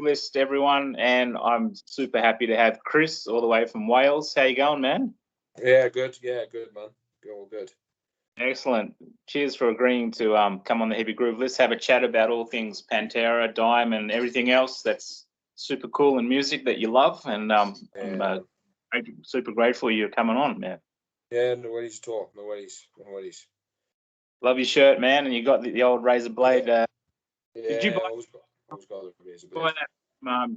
List, everyone, and I'm super happy to have Chris all the way from Wales. How you going, man? Yeah, good. Yeah, good, man. All good. Excellent. Cheers for agreeing to come on the Heavy Groove List, have a chat about all things Pantera, Dime, and everything else that's super cool in music that you love. And I'm super grateful you're coming on, man. Yeah, no worries at all. No worries. Love your shirt, man, and you got the old razor blade. Did you buy? Always got the razor blade. Buy that?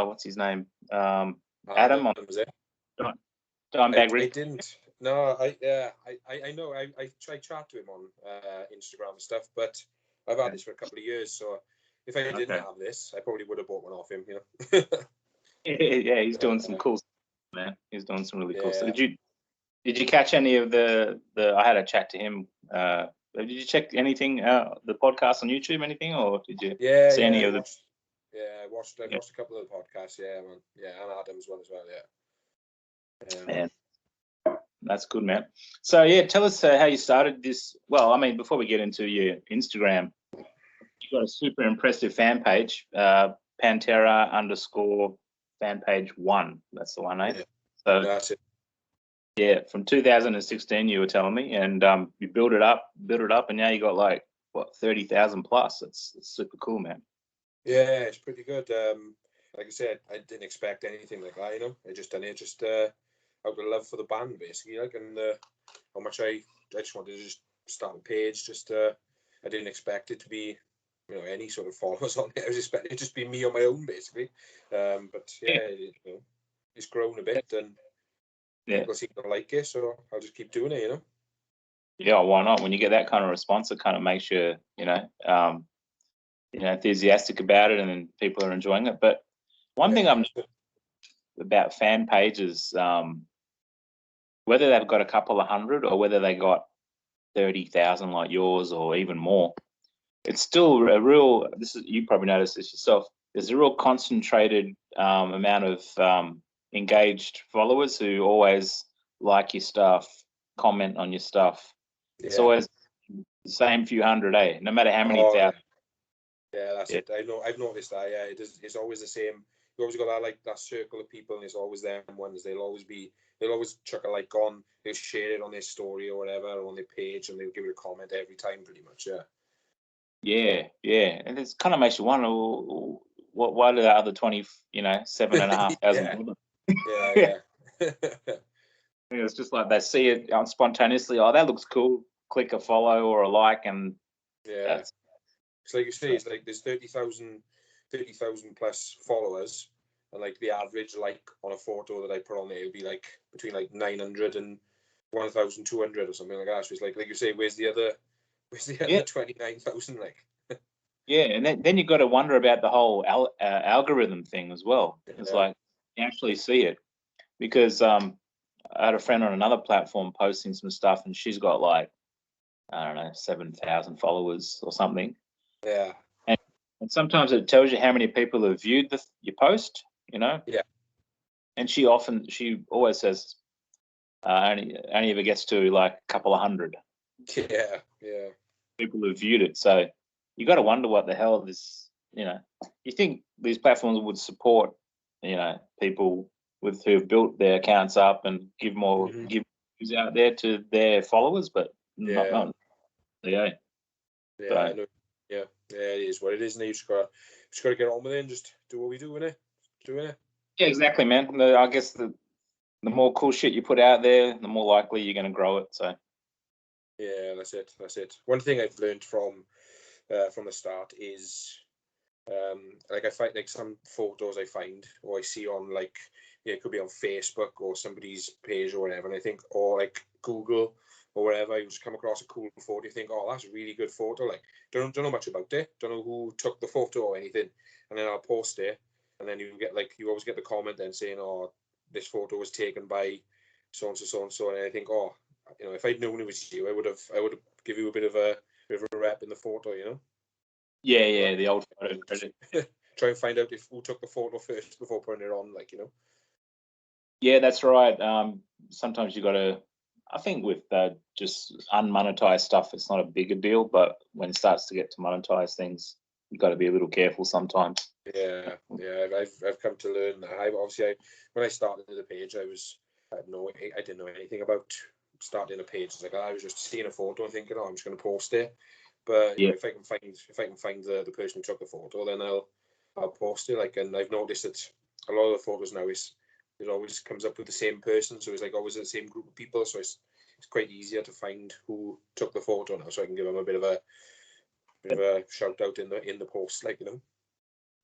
What's his name? Adam on was it? Dimebag I didn't. No, I know. I chat to him on Instagram and stuff, but I've had this for a couple of years. So if I didn't have this, I probably would have bought one off him. You know. Yeah, he's doing some cool stuff, man. He's doing some really cool stuff. Did you catch any of the? I had a chat to him. Did you check anything? The podcast on YouTube, anything, or did you see any of the? I watched a couple of the podcasts. Yeah, man. Yeah, and Adam's one as well. Yeah. Man, that's good, man. So yeah, tell us how you started this. Well, I mean, before we get into your Instagram, you got a super impressive fan page, Pantera _fan page 1. That's the one, eh? Yeah. So that's it. Yeah, from 2016, you were telling me, and you built it up, and now you got like 30,000 plus. It's super cool, man. Yeah, it's pretty good. Like I said, I didn't expect anything like that. You know, I just done it just out of love for the band, basically. Like, and how much I just wanted to just start a page. Just I didn't expect it to be, any sort of followers on it. I was expecting it to just be me on my own, basically. But yeah, it's grown a bit and. People seem to like it, so I'll just keep doing it, you know. Yeah, why not? When you get that kind of response, it kind of makes you, enthusiastic about it, and then people are enjoying it. But one thing I'm about fan pages, whether they've got a couple of hundred or whether they got 30,000 like yours or even more, it's still a real. You probably noticed this yourself. There's a real concentrated amount of engaged followers who always like your stuff, comment on your stuff. Yeah. It's always the same few hundred, no matter how many thousand. Yeah, that's it. I've noticed that. Yeah, it's always the same. You always got that circle of people, and it's always them ones. They'll always chuck a like on. They'll share it on their story or whatever, or on their page, and they'll give it a comment every time, pretty much. Yeah, and it kind of makes you wonder, why do the other 7,500? Yeah. It's just like they see it spontaneously. Oh, that looks cool. Click a follow or a like, and it's like you say. It's like there's 30,000 plus followers, and like the average like on a photo that I put on there would be like between like 900 and 1,200 or something like that. So it's like you say, where's the other 29,000 like? Yeah, and then you got to wonder about the whole algorithm thing as well. It's like you actually see it, because I had a friend on another platform posting some stuff, and she's got like, I don't know, 7,000 followers or something. Yeah. And sometimes it tells you how many people have viewed your post, Yeah. And she always says only ever gets to like a couple of hundred. Yeah. People who viewed it. So you got to wonder what the hell this, you think these platforms would support, people who've built their accounts up and give views out there to their followers, but not. Yeah. Yeah, it is what it is, and you just got to get on with it and just do what we do, innit? Yeah, exactly, man. I guess the more cool shit you put out there, the more likely you're going to grow it. So. Yeah, that's it. One thing I've learned from the start is, like I find like some photos I find or I see on it could be on Facebook or somebody's page or whatever, and I think, or like Google or wherever, you just come across a cool photo, you think, oh, that's a really good photo. Like, don't know much about it, don't know who took the photo or anything, and then I'll post it, and then you always get the comment then saying, oh, this photo was taken by so and so, and I think, oh, if I'd known it was you, I would have give you a bit of a rep in the photo, Yeah, the old photo credit. Try and find out who took the photo first before putting it on, Yeah, that's right. Sometimes you got to. I think with just unmonetized stuff, it's not a bigger deal, but when it starts to get to monetize things, you've got to be a little careful sometimes. Yeah. I've come to learn that. When I started the page, I didn't know anything about starting a page. Like I was just seeing a photo and thinking, oh, I'm just going to post it. But Yeah. if I can find the person who took the photo, then I'll post it. Like, and I've noticed that a lot of the photos now it always comes up with the same person, so it's like always the same group of people. So it's quite easier to find who took the photo now, so I can give them a bit of a shout out in the post, like, you know.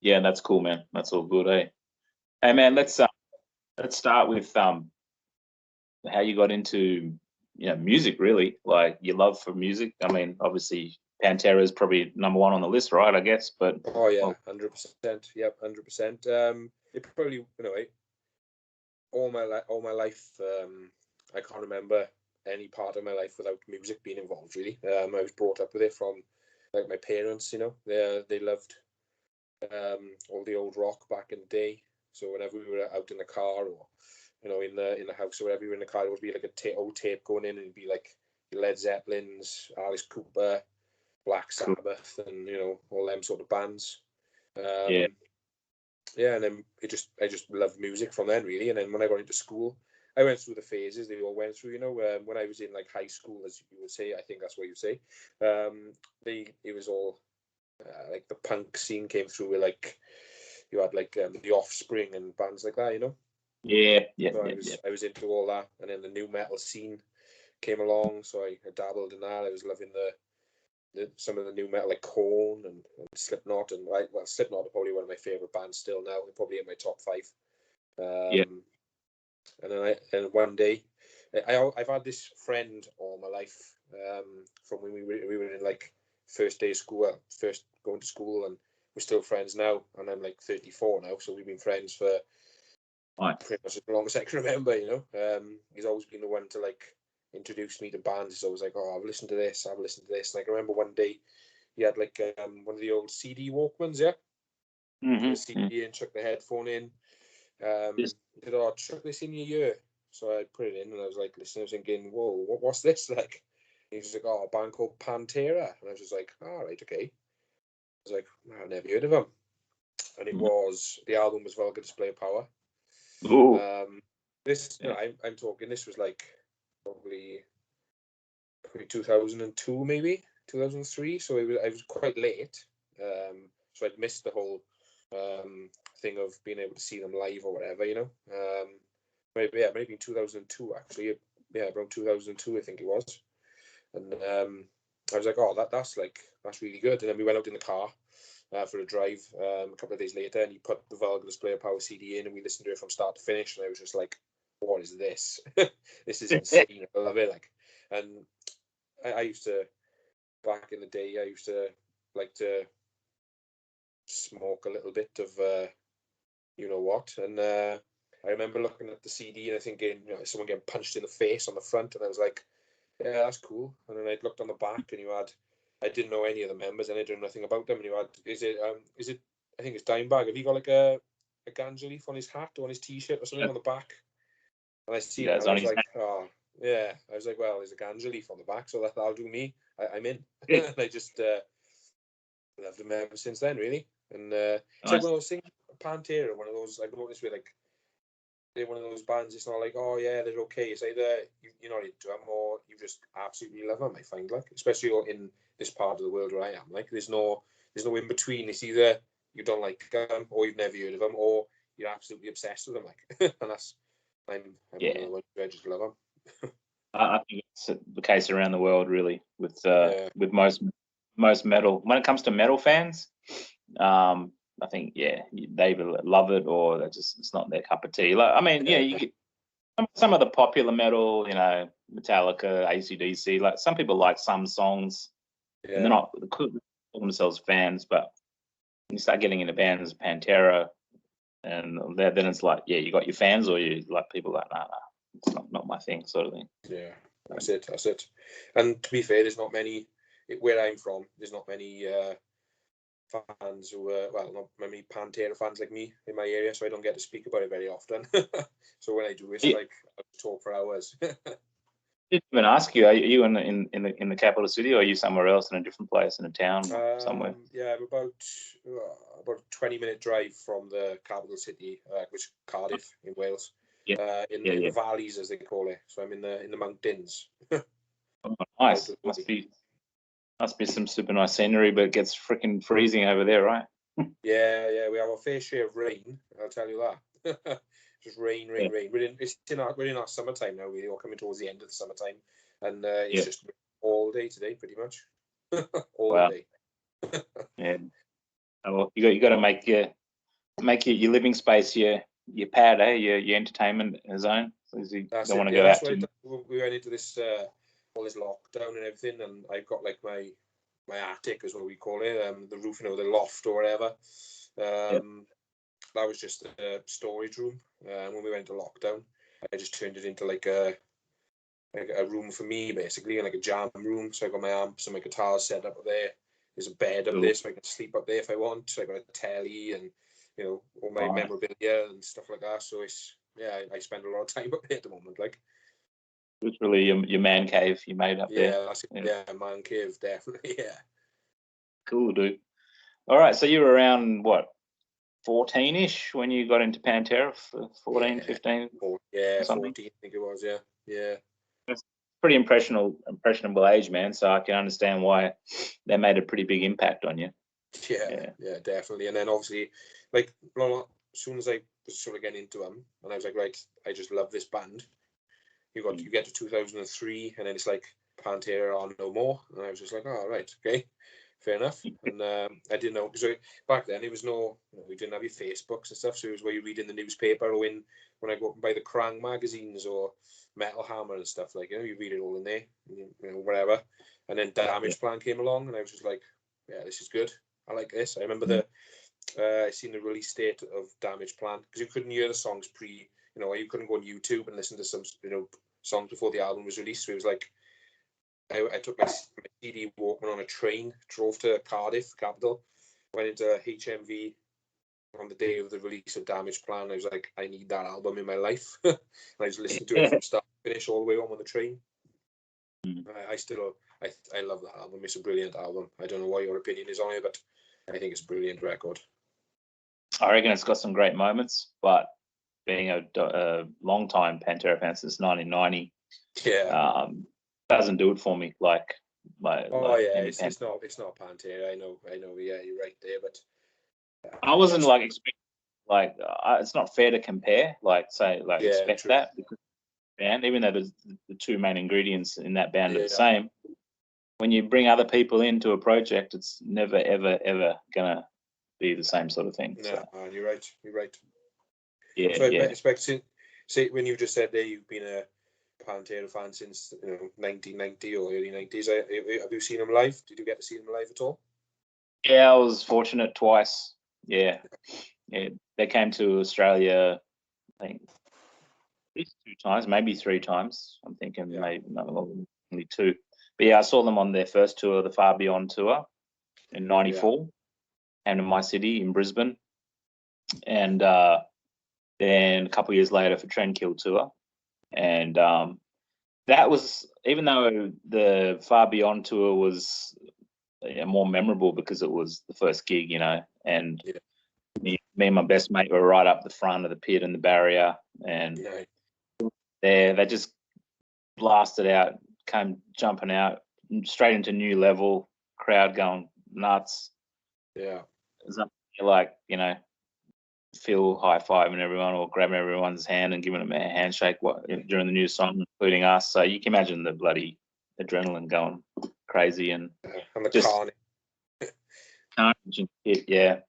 Yeah, that's cool, man. That's all good, eh? Hey, man, let's start with how you got into music, really. Like your love for music. I mean, obviously Pantera is probably number one on the list, right? I guess, but oh yeah, 100%. Yep, 100%. It probably all my life. I can't remember any part of my life without music being involved. Really, I was brought up with it from like my parents. You know, they loved all the old rock back in the day. So whenever we were out in the car or in the house or wherever we were in the car, it would be like a old tape going in, and it'd be like Led Zeppelins, Alice Cooper, Black Sabbath, and all them sort of bands. yeah, And then I just loved music from then, really. And then when I got into school, I went through the phases they all went through. When I was in like high school, as you would say, I think that's what you say. It was all like the punk scene came through, with like you had like the Offspring and bands like that, yeah. So I was into all that, and then the new metal scene came along, so I dabbled in that. I was loving some of the new metal, like Korn and Slipknot, and Slipknot are probably one of my favorite bands still now. They're probably in my top 5. Yeah. And one day, I've had this friend all my life, from when we were in like first day of school, first going to school, and we're still friends now. And I'm like 34 now, so we've been friends for pretty much as long as I can remember. He's always been the one to like introduce me to bands. He's always like, "Oh, I've listened to this. I've listened to this." And I can remember one day he had like one of the old CD Walkmans, yeah. Mm-hmm. The CD and chuck the headphone in. He said, "Oh, chuck this in your ear." So I put it in, and I was like listening, thinking, "Whoa, what's this like?" And he was like, "Oh, a band called Pantera," and I was just like, "All right, okay." I was like, "I've never heard of them," and the album was Vulgar Display of Power. Ooh. I'm talking. This was like probably 2002, maybe 2003. So I was quite late. So I'd missed the whole thing of being able to see them live or whatever, maybe 2002 actually. Yeah, around 2002, I think it was. And I was like, oh, that's really good. And then we went out in the car for a drive a couple of days later, and he put the Vulgar Display of Power CD in, and we listened to it from start to finish. And I was just like, what is this? This is insane. I love it. And I used to, back in the day, I used to like to smoke a little bit of you know what, and I remember looking at the CD and I thinking, someone getting punched in the face on the front, and I was like, yeah, that's cool. And then I looked on the back, and I didn't know any of the members, and I didn't know nothing about them. And is it I think it's Dimebag. Have you got like a ganja leaf on his hat or on his t-shirt or something on the back? And I see it, and I was like, oh yeah. I was like, well, there's a ganja leaf on the back, so that'll do me. I'm in. And I just loved them ever since then, really. And it's like one of those things, Pantera, one of those I've noticed with like they're one of those bands. It's not like, oh yeah, they're okay. It's either you're not into them or you just absolutely love them. I find, like, especially in this part of the world where I am, like there's no in between. It's either you don't like them or you've never heard of them, or you're absolutely obsessed with them. Like, and I'm one of the ones who I just love them. I think it's the case around the world, really, with most metal. When it comes to metal fans, I think they either love it or it's not their cup of tea. Like, I mean, you get some of the popular metal, Metallica, AC/DC. Like, some people like some songs, and they couldn't call themselves fans. But when you start getting into bands, Pantera, and then it's like, you got your fans, or you like people like, nah, it's not my thing, sort of thing. Yeah, that's it. And to be fair, there's not many where I'm from. There's not many fans who not many Pantera fans like me in my area, so I don't get to speak about it very often. So when I do, it's like I talk for hours. didn't even ask you. Are you in the capital city, or are you somewhere else in a different place in a town somewhere? Yeah, I'm about a 20-minute drive from the capital city, which is Cardiff in Wales. Yeah. In the valleys, as they call it. So I'm in the mountains. Oh, nice. Must be some super nice scenery, but it gets freaking freezing over there, right? Yeah, we have a fair share of rain. I'll tell you that. Just rain. We're in our summertime now. We're coming towards the end of the summertime, and it's just all day today, pretty much. all day. Yeah. Oh, well, you got to make your living space your pad, your entertainment zone. So you don't want to go out too much. We went into this all this lockdown and everything, and I've got like my attic is what we call it, the roof, the loft or whatever. That was just a storage room. When we went to lockdown, I just turned it into like a room for me, basically, and like a jam room. So I got my amps and my guitars set up there. There's a bed up there, so I can sleep up there if I want. So I got a telly and all my memorabilia and stuff like that. So I spend a lot of time up there at the moment. Like, literally your man cave you made up there. Yeah, that's it. Yeah, man cave, definitely. Yeah. Cool, dude. All right, so you were around what, 14-ish when you got into Pantera? 14, 15? Yeah, 14, I think it was. Yeah. It's pretty impressionable age, man. So I can understand why they made a pretty big impact on you. Yeah, definitely. And then obviously, like, as soon as I was sort of getting into them, and I was like, right, I just love this band. You get to 2003, and then it's like Pantera are no more, and I was just like, oh, right, okay, fair enough. And I didn't know, because back then it was we didn't have your Facebooks and stuff, so it was where you read in the newspaper, or when I go up and buy the Krang magazines or Metal Hammer and stuff, like, you read it all in there, whatever. And then Damage Plan came along, and I was just like, yeah, this is good. I like this. I remember I seen the release date of Damage Plan, because you couldn't hear the songs you couldn't go on YouTube and listen to some songs before the album was released. So it was like I took my CD Walkman on a train, drove to Cardiff, capital, went into HMV on the day of the release of Damage Plan. I was like, I need that album in my life. And I just listened to it from start to finish all the way on the train. I love that album. It's a brilliant album. I don't know what your opinion is on it, but I think it's a brilliant record. I reckon it's got some great moments, but being a long time Pantera fan since 1990, doesn't do it for me. It's not Pantera. I know. Yeah, you're right there, but I wasn't expecting it's not fair to compare. Expect true. that because band, even though the two main ingredients in that band are the same. When you bring other people into a project, it's never ever gonna be the same sort of thing. No, so. You're right. Yeah. So I expect, say when you just said there you've been a Pantera fan since 1990 or early 90s. Have you seen them live? Did you get to see them live at all? Yeah, I was fortunate twice. Yeah. They came to Australia, I think, at least 2 times, maybe 3 times. I'm thinking maybe only 2. But yeah, I saw them on their first tour, the Far Beyond tour, in '94, and in my city in Brisbane, and then a couple of years later for Trendkill tour, and that was, even though the Far Beyond tour was more memorable because it was the first gig, and me and my best mate were right up the front of the pit and the barrier, and they just blasted out, came jumping out straight into new level, crowd going nuts. Yeah. It's up there, Phil high-fiving everyone or grabbing everyone's hand and giving them a handshake during the new song, including us. So you can imagine the bloody adrenaline going crazy and the just carnage and pit. Yeah.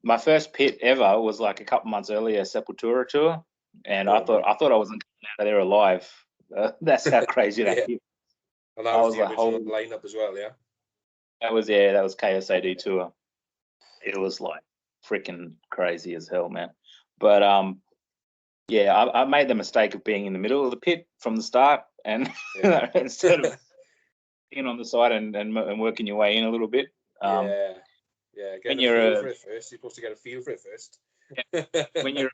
My first pit ever was like a couple months earlier, Sepultura tour, and I thought I wasn't coming out of there alive. That's how crazy that hit. And that was the original lineup as well, yeah. That was KSAD tour. It was like freaking crazy as hell, man. But I made the mistake of being in the middle of the pit from the start, and instead of being on the side and working your way in a little bit. Get a feel for it first. You're supposed to get a feel for it first. When you're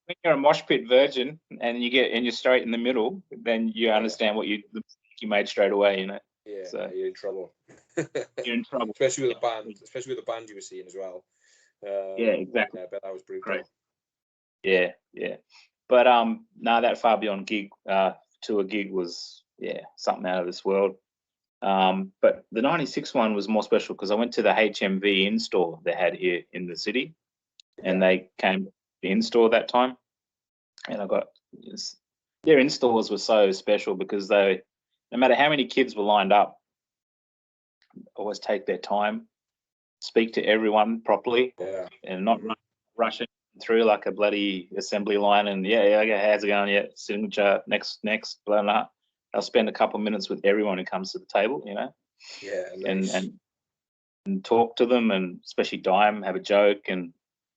when you're a mosh pit virgin and you're straight in the middle, then you understand what the mistake you made straight away, you know. Yeah, So you're in trouble. you're in trouble, especially with the band you were seeing as well. Yeah, exactly. I bet that was brutal. Great. Yeah. But no, that Far Beyond gig, tour gig was something out of this world. But the '96 one was more special because I went to the HMV in-store they had here in the city, and they came to the in-store that time, and I got their in-stores were so special because they, no matter how many kids were lined up, always take their time, speak to everyone properly, and not rushing through like a bloody assembly line and okay, how's it going? Yeah, signature, next, blah blah. I'll spend a couple of minutes with everyone who comes to the table, you know. Yeah, nice. and talk to them, and especially Dime, have a joke. And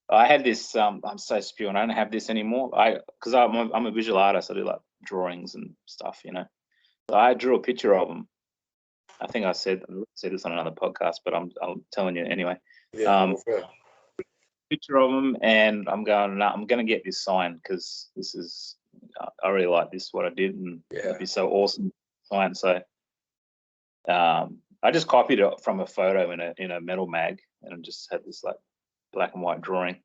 I had this. I'm so spewing. I don't have this anymore. Because I'm a visual artist. I do like drawings and stuff, you know. So I drew a picture of them. I think I said this on another podcast, but I'm telling you anyway. Yeah, picture of them, and I'm going. No, I'm going to get this signed because this is. I really like this what I did, and it'd be so awesome signed. So, I just copied it from a photo in a metal mag, and I just had this like black and white drawing.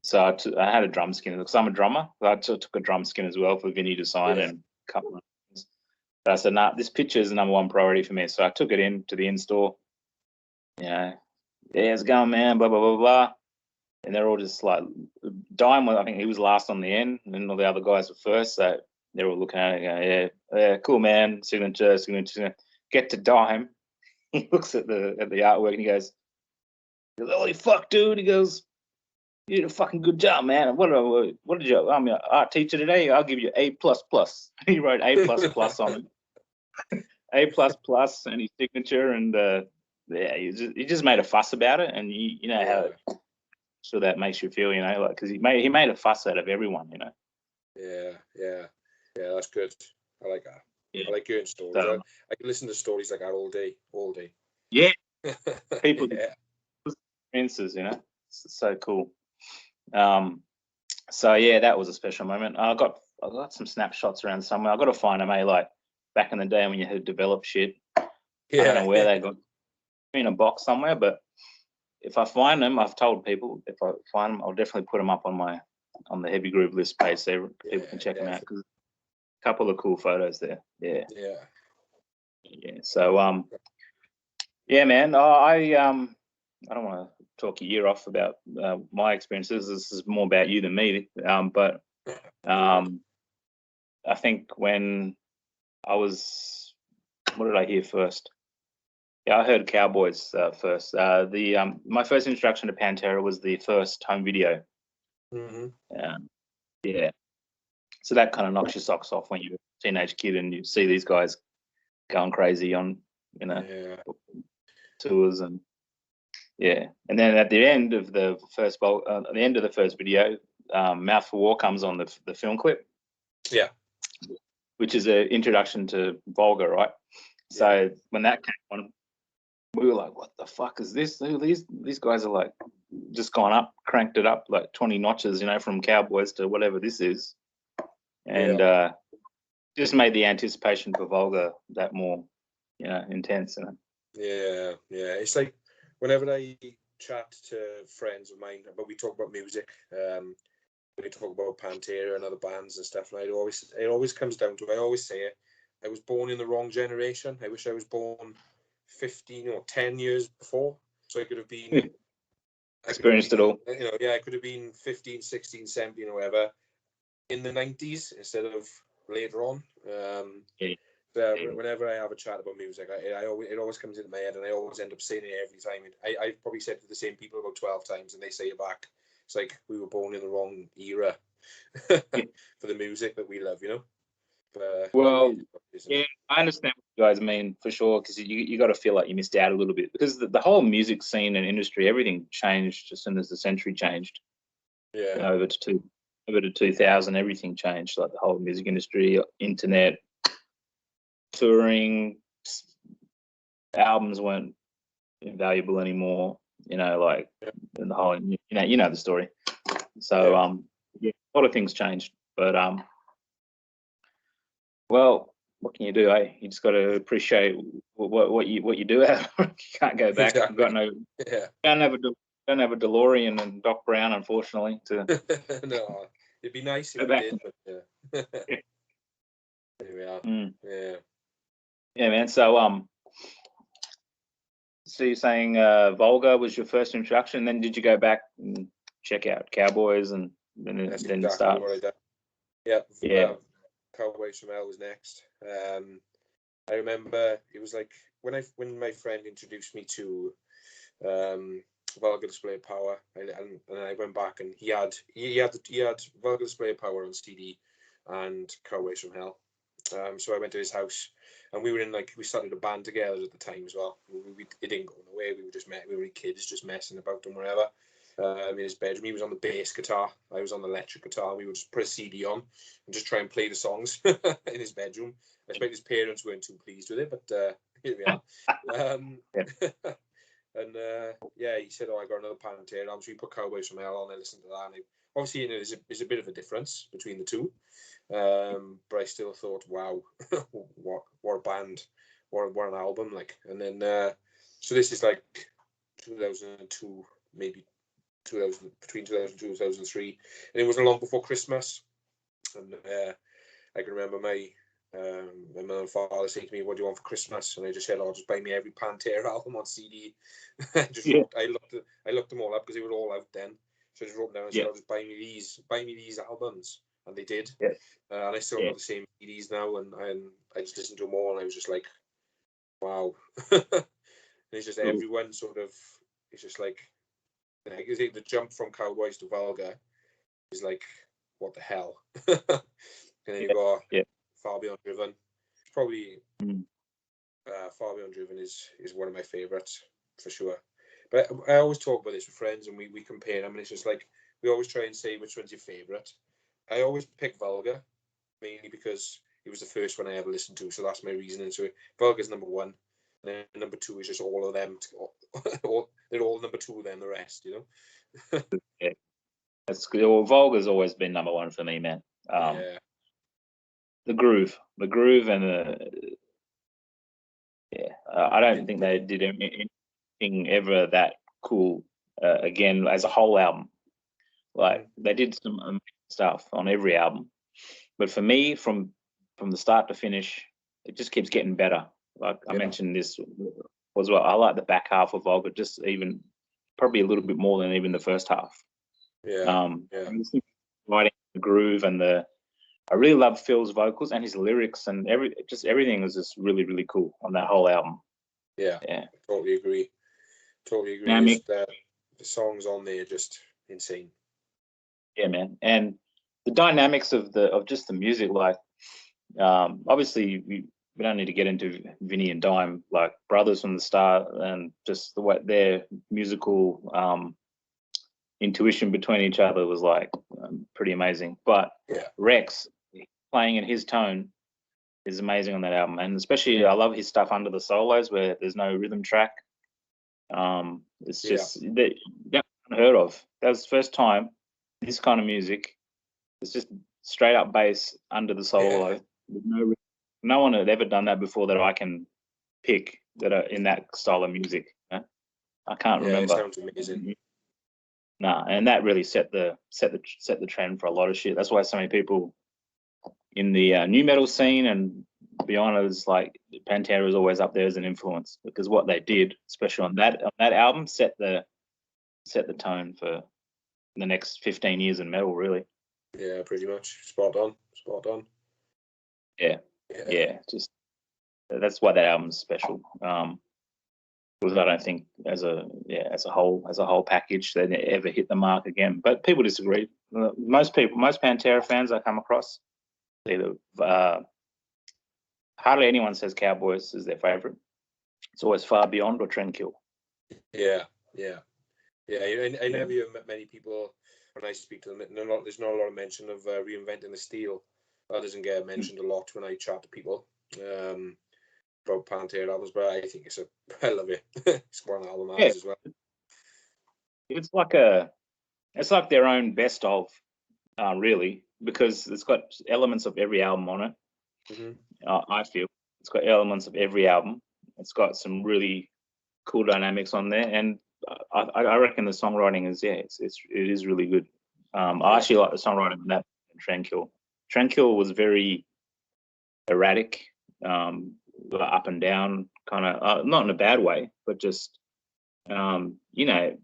So I had a drum skin because I'm a drummer. I took a drum skin as well for Vinny to sign and a couple of things. But I said, nah, this picture is the #1 priority for me. So I took it into the in-store. You know, how's it going, man? Blah blah blah blah. And they're all just like, Dime, I think he was last on the end, and all the other guys were first. So they're all looking at it and going, yeah, cool, man. Signature. Get to Dime. He looks at the artwork and he goes, holy fuck, dude. He goes, you did a fucking good job, man. What did you, I'm an art teacher today. I'll give you A++. He wrote A++ on it. A++ and his signature. And he just made a fuss about it. And you know how so that makes you feel, you know, like, because he made a fuss out of everyone, you know. Yeah, that's good. I like that. I like hearing stories. So, I can listen to stories like that all day. Yeah, people experiences, you know, it's so cool. So yeah, that was a special moment. I got some snapshots around somewhere. I got to find them, like back in the day when you had to develop shit. I don't know where they got in a box somewhere, but if I find them, I've told people if I find them, I'll definitely put them up on the Heavy Groove list page so people can check them out, because a couple of cool photos there. Yeah. So yeah, man. I don't want to talk a year off about my experiences. This is more about you than me. But I think when I was, what did I hear first? Yeah, I heard Cowboys first. My first introduction to Pantera was the first home video. Yeah. So that kind of knocks your socks off when you're a teenage kid and you see these guys going crazy on, you know, tours and and then at the end of the first video, Mouth for War comes on the film clip. Yeah. Which is an introduction to Volga, right? So when that came on, we were like, what the fuck is this? These guys are like just gone up, cranked it up like 20 notches, you know, from Cowboys to whatever this is. And just made the anticipation for Volga that more, you know, intense. You know? Yeah. It's like whenever I chat to friends of mine, but we talk about music, we talk about Pantera and other bands and stuff, and it always comes down to, I always say it, I was born in the wrong generation. I wish I was born 15 or 10 years before, so I could have been experienced it all. You know, I could have been 15, 16, 17 or whatever in the 90s instead of later on. Whenever I have a chat about music, it always comes into my head, and I always end up saying it every time. I've probably said it to the same people about 12 times, and they say it back. It's like we were born in the wrong era for the music that we love, you know. I understand what you guys mean for sure, because you got to feel like you missed out a little bit, because the whole music scene and industry, everything changed as soon as the century changed. Over to 2000, everything changed. Like the whole music industry, internet, touring, albums weren't invaluable anymore. You know, like the whole, you know the story. So a lot of things changed, but well, what can you do? You just got to appreciate what you do have. You can't go back. Exactly. You've got no. Yeah. Don't have a DeLorean and Doc Brown, unfortunately. To No, it'd be nice if go we back. did, but Yeah. there we are. Yeah. Yeah, man. So you're saying Volga was your first introduction, then did you go back and check out Cowboys and That's then exactly start? what I did. Yeah. Yeah. Cowboys from Hell was next. I remember it was like when my friend introduced me to Vulgar Display of Power, and I went back and he had Vulgar Display of Power on CD and Cowboys from Hell. So I went to his house, and we started a band together at the time as well. It didn't go nowhere. We were kids just messing about and wherever. In his bedroom, he was on the bass guitar, I was on the electric guitar. We would just put a CD on and just try and play the songs in his bedroom. I expect his parents weren't too pleased with it, but here we are. And yeah, he said, "Oh, I got another Pantera album." So we put Cowboys from Hell on. I listened to that. And obviously, you know, there's a bit of a difference between the two, but I still thought, "Wow, what a band, what an album!" Like, and then so this is like 2002, maybe 2000, between 2002 and 2003, and it wasn't long before Christmas. And I can remember my mother and father saying to me, "What do you want for Christmas?" And I just said, "Oh, just buy me every Pantera album on CD." I looked them all up because they were all out then. So I just wrote them down and said, "Oh, just buy me these albums," and they did. Yeah. And I still got the same CDs now, and I just listened to them all, and I was just like, "Wow!" And it's just everyone sort of. It's just like the jump from Cowboys to Vulgar is like, what the hell? And then you got Far Beyond Driven. Probably Far Beyond Driven is one of my favorites for sure. But I always talk about this with friends, and we compare them, and it's just like we always try and say which one's your favorite. I always pick Vulgar, mainly because it was the first one I ever listened to, so that's my reasoning. So Vulgar's number one, and then number two is just all of them. They're all number two, then the rest, you know. Yeah, that's good. Well, Vulgar's always been number one for me, man. Yeah. The groove, and I don't think they did anything ever that cool again as a whole album. Like they did some amazing stuff on every album, but for me, from the start to finish, it just keeps getting better. Like I mentioned this as well. I like the back half of Vulgar just even probably a little bit more than even the first half. Writing the groove and I really love Phil's vocals and his lyrics and everything was just really, really cool on that whole album. Yeah. Totally agree. Now, The songs on there are just insane. Yeah, man. And the dynamics of just the music, like obviously we don't need to get into Vinny and Dime, like brothers from the start, and just the way their musical intuition between each other was like pretty amazing. But Rex playing in his tone is amazing on that album, and especially I love his stuff under the solos where there's no rhythm track. It's just that unheard of. That was the first time this kind of music. It's just straight up bass under the solo. No one had ever done that before that I can pick that are in that style of music. I can't remember. It sounds amazing. Nah, and that really set the trend for a lot of shit. That's why so many people in the new metal scene and beyond is like Pantera is always up there as an influence because what they did, especially on that album, set the tone for the next 15 years in metal, really. Yeah, pretty much. Spot on. Yeah. Just that's why that album's special. Because I don't think as a whole package they ever hit the mark again. But people disagree. Most Pantera fans I come across, either hardly anyone says Cowboys is their favorite. It's always Far Beyond or Trendkill. Yeah. I never hear many people when I speak to them. There's not a lot of mention of Reinventing the Steel. That doesn't get mentioned a lot when I chat to people about Pantera albums, but I think I love it. It's one album as well. It's like their own best of really, because it's got elements of every album on it. Mm-hmm. I feel it's got elements of every album. It's got some really cool dynamics on there, and I reckon the songwriting is it is really good. I actually like the songwriting in that Tranquil. Tranquil was very erratic, up and down, kind of not in a bad way, but just you know,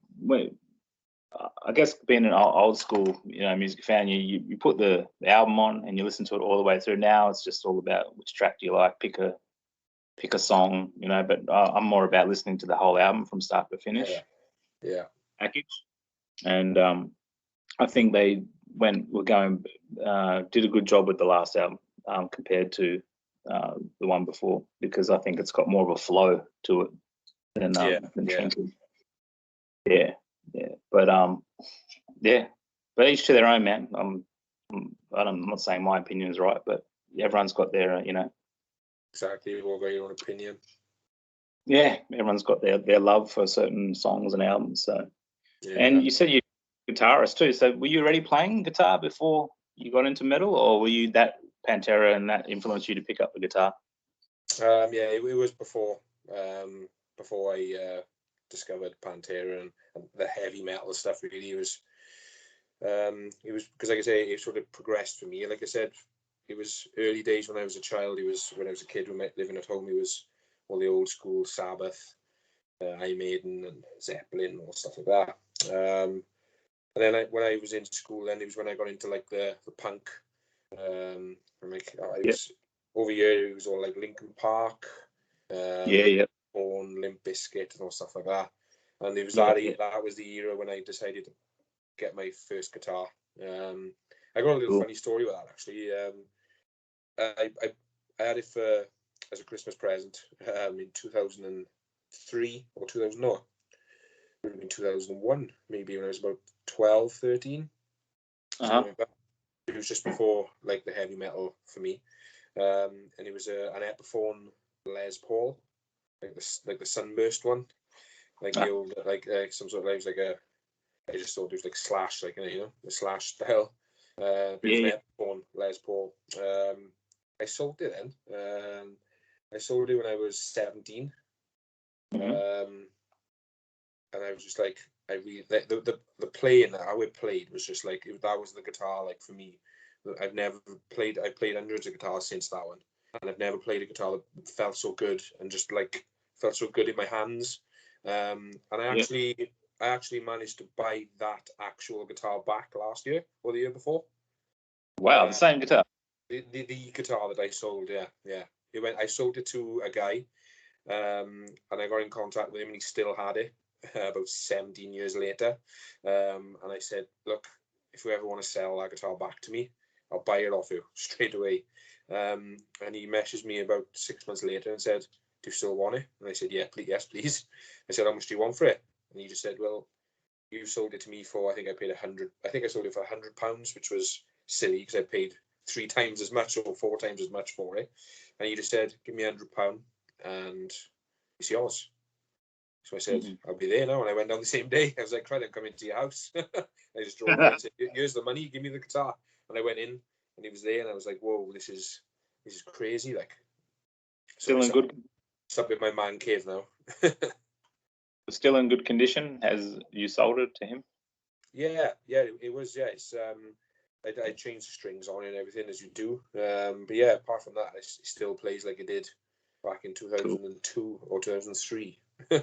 I guess being an old school, music fan, you put the album on and you listen to it all the way through. Now it's just all about which track do you like, pick a song, But I'm more about listening to the whole album from start to finish. Yeah. Package, and I think they did a good job with the last album compared to the one before, because I think it's got more of a flow to it than Tranquil. Yeah. But but each to their own, man. I'm not saying my opinion is right, but everyone's got their, Exactly, you've all got your own opinion. Yeah, everyone's got their love for certain songs and albums. So, and you said you're a guitarist too. So, were you already playing guitar before you got into metal, or were you that Pantera and that influenced you to pick up the guitar? Yeah, it was before I discovered Pantera and the heavy metal stuff. Really, it was because, like I say, it sort of progressed for me. Like I said, it was early days when I was a child. It was when I was a kid, living at home. It was all the old school Sabbath, Iron Maiden, and Zeppelin, and all stuff like that. And then when I was in school, then it was when I got into like the punk. Over here, it was all like Linkin Park, Born, Limp Bizkit, and all stuff like that. And it was that was the era when I decided to get my first guitar. I got a little funny story with that, actually. I had it as a Christmas present in 2003 or 2000, no, in 2001, maybe, when I was about 12, 13. Like that. It was just before like the heavy metal for me, and it was an Epiphone Les Paul, like the Sunburst one, like the old some sort of, it was like I just thought it was like Slash, like the Slash style. But it was an Epiphone Les Paul. I sold it then. I sold it when I was 17. And I was just like, the playing, how it played was just like, that was the guitar, like, for me. I played hundreds of guitars since that one, and I've never played a guitar that felt so good and just like felt so good in my hands. And I actually managed to buy that actual guitar back last year or the year before. Wow, the same guitar. The guitar that I sold, yeah. I sold it to a guy, and I got in contact with him, and he still had it about 17 years later. And I said, look, if you ever want to sell that guitar back to me, I'll buy it off you straight away. And he messaged me about 6 months later and said, do you still want it? And I said, yes, please. I said, how much do you want for it? And he just said, well, you sold it to me for, I think I sold it for £100, which was silly because I paid 3 times as much or 4 times as much for it. And he just said, give me £100 and it's yours. So I said, I'll be there now. And I went down the same day. I was like, try to come into your house. I just drove around and said, here's the money, give me the guitar. And I went in and he was there, and I was like, whoa, this is crazy. Like, so still in good. It's up in my man cave now. Still in good condition as you sold it to him? Yeah, it was. Yeah, it's I changed the strings on it and everything, as you do. But yeah, apart from that, it still plays like it did back in 2002 or 2003. Yeah,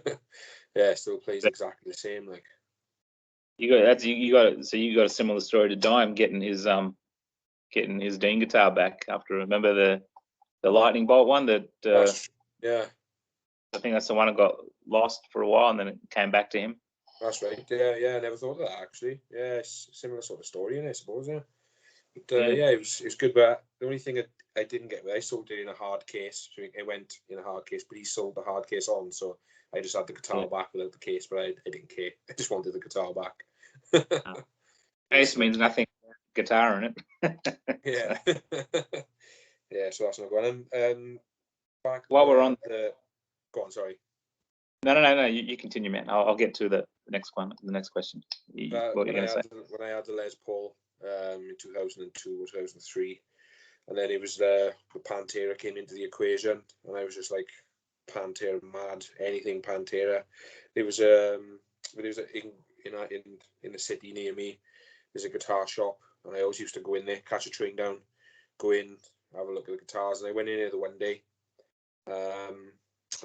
it still plays exactly the same. Like, you got a similar story to Dime getting his Dean guitar back after, remember the lightning bolt one that yeah, I think that's the one that got lost for a while and then it came back to him. That's right. Yeah, I never thought of that, actually. Yeah, it's a similar sort of story, I suppose. Yeah, but yeah, it was good. But the only thing I didn't get, I sold it in a hard case. So it went in a hard case, but he sold the hard case on, so I just had the guitar back without the case. But I didn't care. I just wanted the guitar back. Case means nothing. Guitar in it. Yeah. Yeah. So that's not going. Back while we're on go on. Sorry. No. You continue, man. I'll get to the next one. The next question. When I had the Les Paul, in 2002 or 2003, and then it was the Pantera came into the equation, and I was just like, Pantera mad, anything Pantera. There was in the city near me, there's a guitar shop, and I always used to go in there, catch a train down, go in, have a look at the guitars, and I went in there the one day, and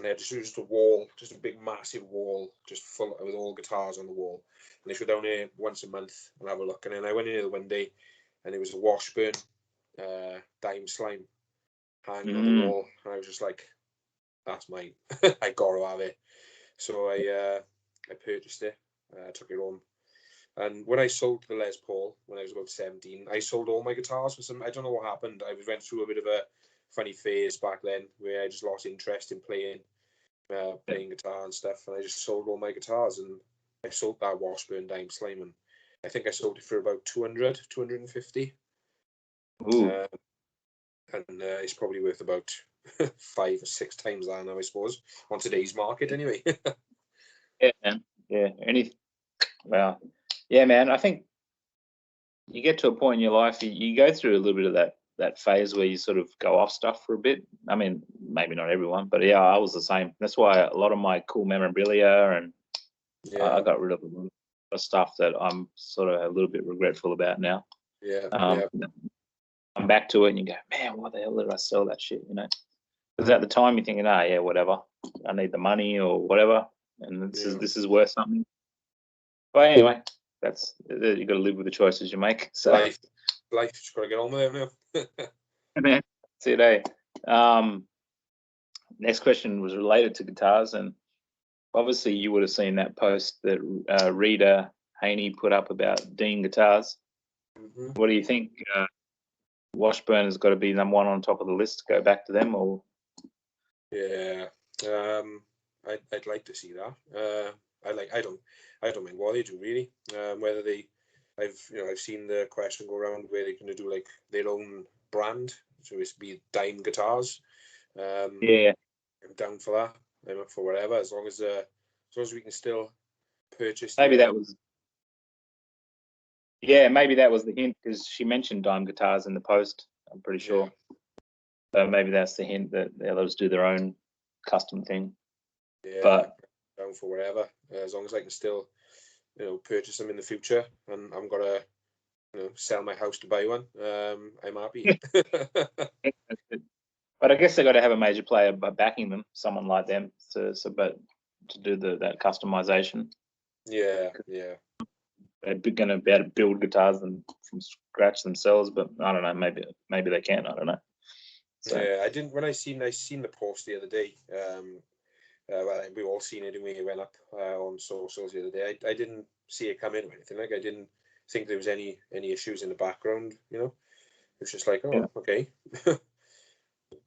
they had just a wall, just a big massive wall, just full with all guitars on the wall, and they should go down there once a month and have a look. And then I went in there the one day, and it was a Washburn Dime Slime hanging on the wall, and I was just like, that's mine. I gotta have it. So I purchased it. I took it home, and when I sold the Les Paul when I was about 17, I sold all my guitars for some. I don't know what happened. I went through a bit of a funny phase back then where I just lost interest in playing guitar and stuff, and I just sold all my guitars, and I sold that Washburn Dime Slime, and I think I sold it for about 200, 250. Ooh. And it's probably worth about 5 or 6 times that now, I suppose, on today's market anyway. Yeah, man. Yeah. Wow. Yeah, man. I think you get to a point in your life, you go through a little bit of that phase where you sort of go off stuff for a bit. I mean, maybe not everyone, but yeah, I was the same. That's why a lot of my cool memorabilia and I got rid of a lot of stuff that I'm sort of a little bit regretful about now. Yeah. I'm back to it, and you go, man, why the hell did I sell that shit? You know, because at the time you're thinking, yeah, whatever, I need the money or whatever, and this is worth something. But anyway, you got to live with the choices you make. So life, just got to get on with it now. Man, that's it, eh? Next question was related to guitars, and obviously you would have seen that post that Rita Haney put up about Dean guitars. Mm-hmm. What do you think? Washburn has got to be number one on top of the list. Go back to them, or yeah, I'd like to see that. I don't mind what they do really. Whether I've seen the question go around where they're going to do like their own brand, so it's be Dime guitars. yeah, I'm down for that. I'm up for whatever, as long as we can still purchase. Maybe that was the hint, because she mentioned Dime guitars in the post. I'm pretty sure. Yeah. So maybe that's the hint that the others do their own custom thing. Yeah, but down for whatever, as long as I can still, purchase them in the future, and I'm gonna, sell my house to buy one. I'm happy. But I guess they got to have a major player backing them, someone like them, to do that customization. Yeah. They're going to be able to build guitars from scratch themselves, but I don't know. Maybe they can. I don't know. So. Yeah, I didn't. When I seen the post the other day. Well, we all seen it when it went up on socials the other day. I didn't see it come in or anything. Like, I didn't think there was any issues in the background. It was just like, oh, yeah. Okay.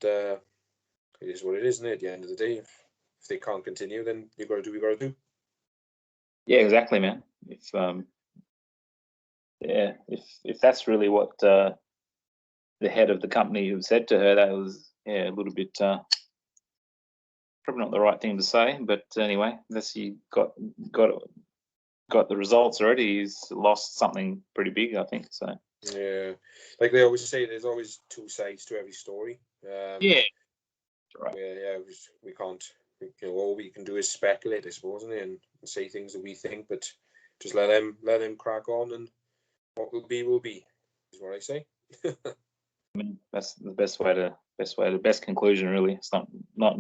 But it is what it is, isn't it? At the end of the day, if they can't continue, then you got to do what you got to do. Yeah, exactly, man. If that's really what the head of the company who said to her, that was a little bit probably not the right thing to say. But anyway, unless he got the results already, he's lost something pretty big, I think. So yeah, like they always say, there's always two sides to every story. Yeah, right. Yeah, we can't. All we can do is speculate, I suppose, and say things that we think, but just let them crack on, and what will be, is what I say. I mean, that's the best conclusion, really. It's not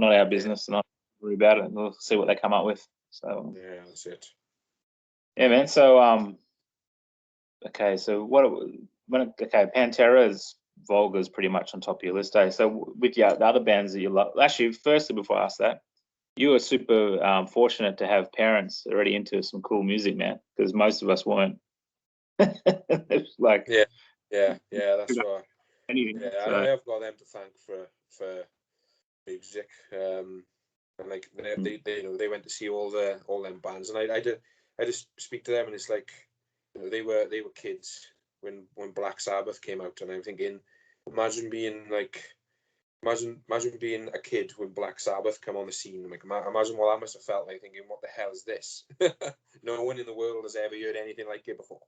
our business, not worry about it. We'll see what they come up with. So yeah, that's it. Yeah, man. So okay. So Pantera's Volga's pretty much on top of your list, eh? So with the other bands that you love, actually, firstly, before I ask that, you were super fortunate to have parents already into some cool music, man, because most of us weren't. It's like yeah, that's what. Anything. Yeah, So. I have got them to thank for music. And like they went to see all them bands, and I just speak to them, and it's like, they were kids when Black Sabbath came out, and I'm thinking, imagine being a kid when Black Sabbath come on the scene. Like, imagine what I must have felt like, thinking, what the hell is this? No one in the world has ever heard anything like it before.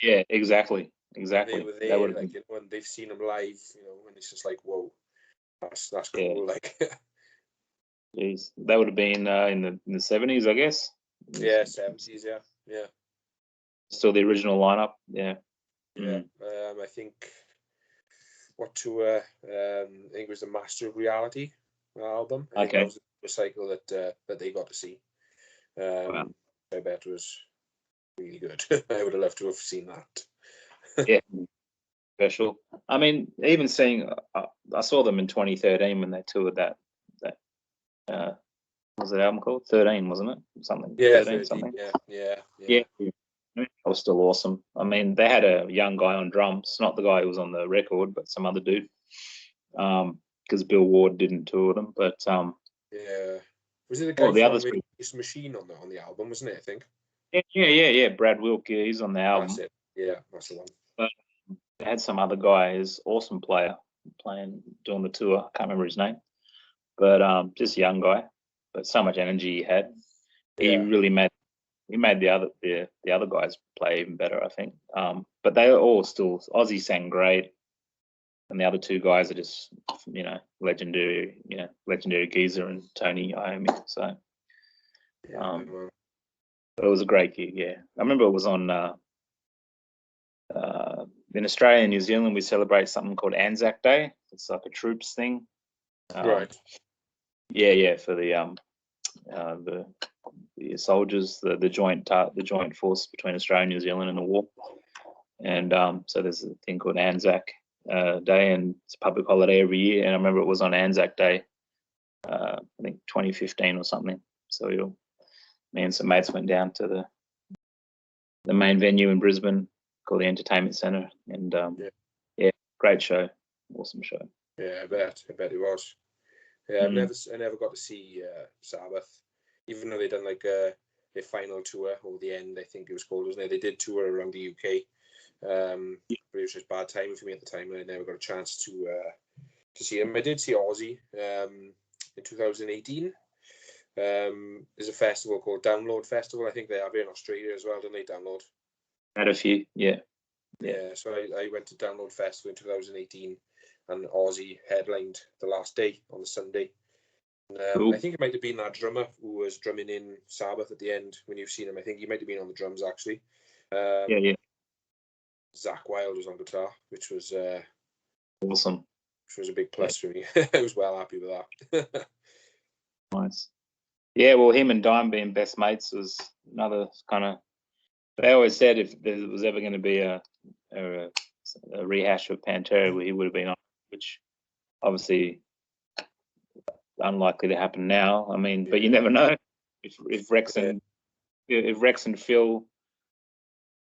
Yeah, exactly. exactly. They were That there, would have like, been, when they've seen them live, and it's just like, whoa, that's yeah, cool. Like, geez. That would have been in the 70s, I guess. It was yeah, 70s, yeah, yeah, still the original lineup. Yeah. yeah. I think what tour? I think it was the Master of Reality album. I think that Okay. was the cycle that they got to see. Wow. I bet it was really good. I would have loved to have seen that. Yeah. Special. I mean, even seeing, I saw them in 2013 when they toured that what was that album called? 13, wasn't it? Something Yeah, 13 13. something. Yeah, yeah, Yeah, yeah, that was still awesome. I mean, they had a young guy on drums, not the guy who was on the record, but some other dude. Because Bill Ward didn't tour them, but yeah. Was it the guy oh, the from others. This Machine on the album, wasn't it? I think Yeah. Brad Wilk, yeah, he's on the that's album, it. Yeah, that's the one. but they had some other guy, his awesome player, doing the tour. I can't remember his name, but just a young guy, but so much energy he had. He Yeah, really made the other guys play even better, I think. But they were all still Ozzy sang great, and the other two guys are just legendary Geezer and Tony Iommi. So yeah, well, but it was a great gig. Yeah, I remember it was on in Australia and New Zealand. We celebrate something called Anzac Day. It's like a troops thing. right. Yeah, for the soldiers, the joint force between Australia and New Zealand in the war. And so there's a thing called Anzac Day, and it's a public holiday every year. And I remember it was on Anzac Day, I think 2015 or something. So me and some mates went down to the main venue in Brisbane called the Entertainment Centre, and Yeah, yeah, great show, awesome show. yeah. I bet it was. Yeah, Mm. I never got to see Sabbath, even though they done like their final tour or the end. I think it was called, wasn't it? They did tour around the UK, but it was just bad timing for me at the time, and I never got a chance to see him. I did see Ozzy in 2018. There's a festival called Download Festival. I think they have it in Australia as well, don't they? Download. Had a few, yeah. Yeah, so I went to Download Festival in 2018, and Ozzy headlined the last day on the Sunday. I Cool. think it might have been that drummer who was drumming in Sabbath at the end when you've seen him. I think he might have been on the drums actually. Yeah. Zach Wilde was on guitar, which was Awesome. a big Yeah, plus for me. I was well happy with that. nice. Yeah, well, him and Dime being best mates was another kind of. They always said if there was ever going to be a rehash of Pantera, he would have been on, which obviously unlikely to happen now. I mean, but you Yeah, never know if Rex yeah, and Phil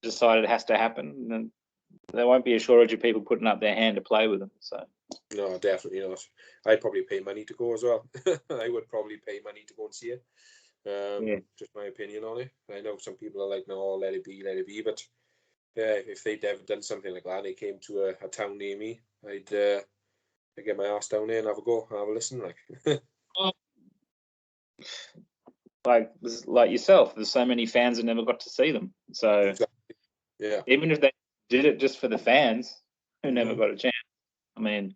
decided it has to happen, then there won't be a shortage of people putting up their hand to play with them. So no, definitely not. I'd probably pay money to go as well. I would probably pay money to go and see it. yeah, Just my opinion on it. I know some people are like, no, let it be. But yeah, if they'd ever done something like that and they came to a town near me, I'd get my ass down there and have a go, have a listen. Like, like yourself, there's so many fans that never got to see them. So exactly. Yeah. even if they did it just for the fans who never Mm-hmm. got a chance, I mean,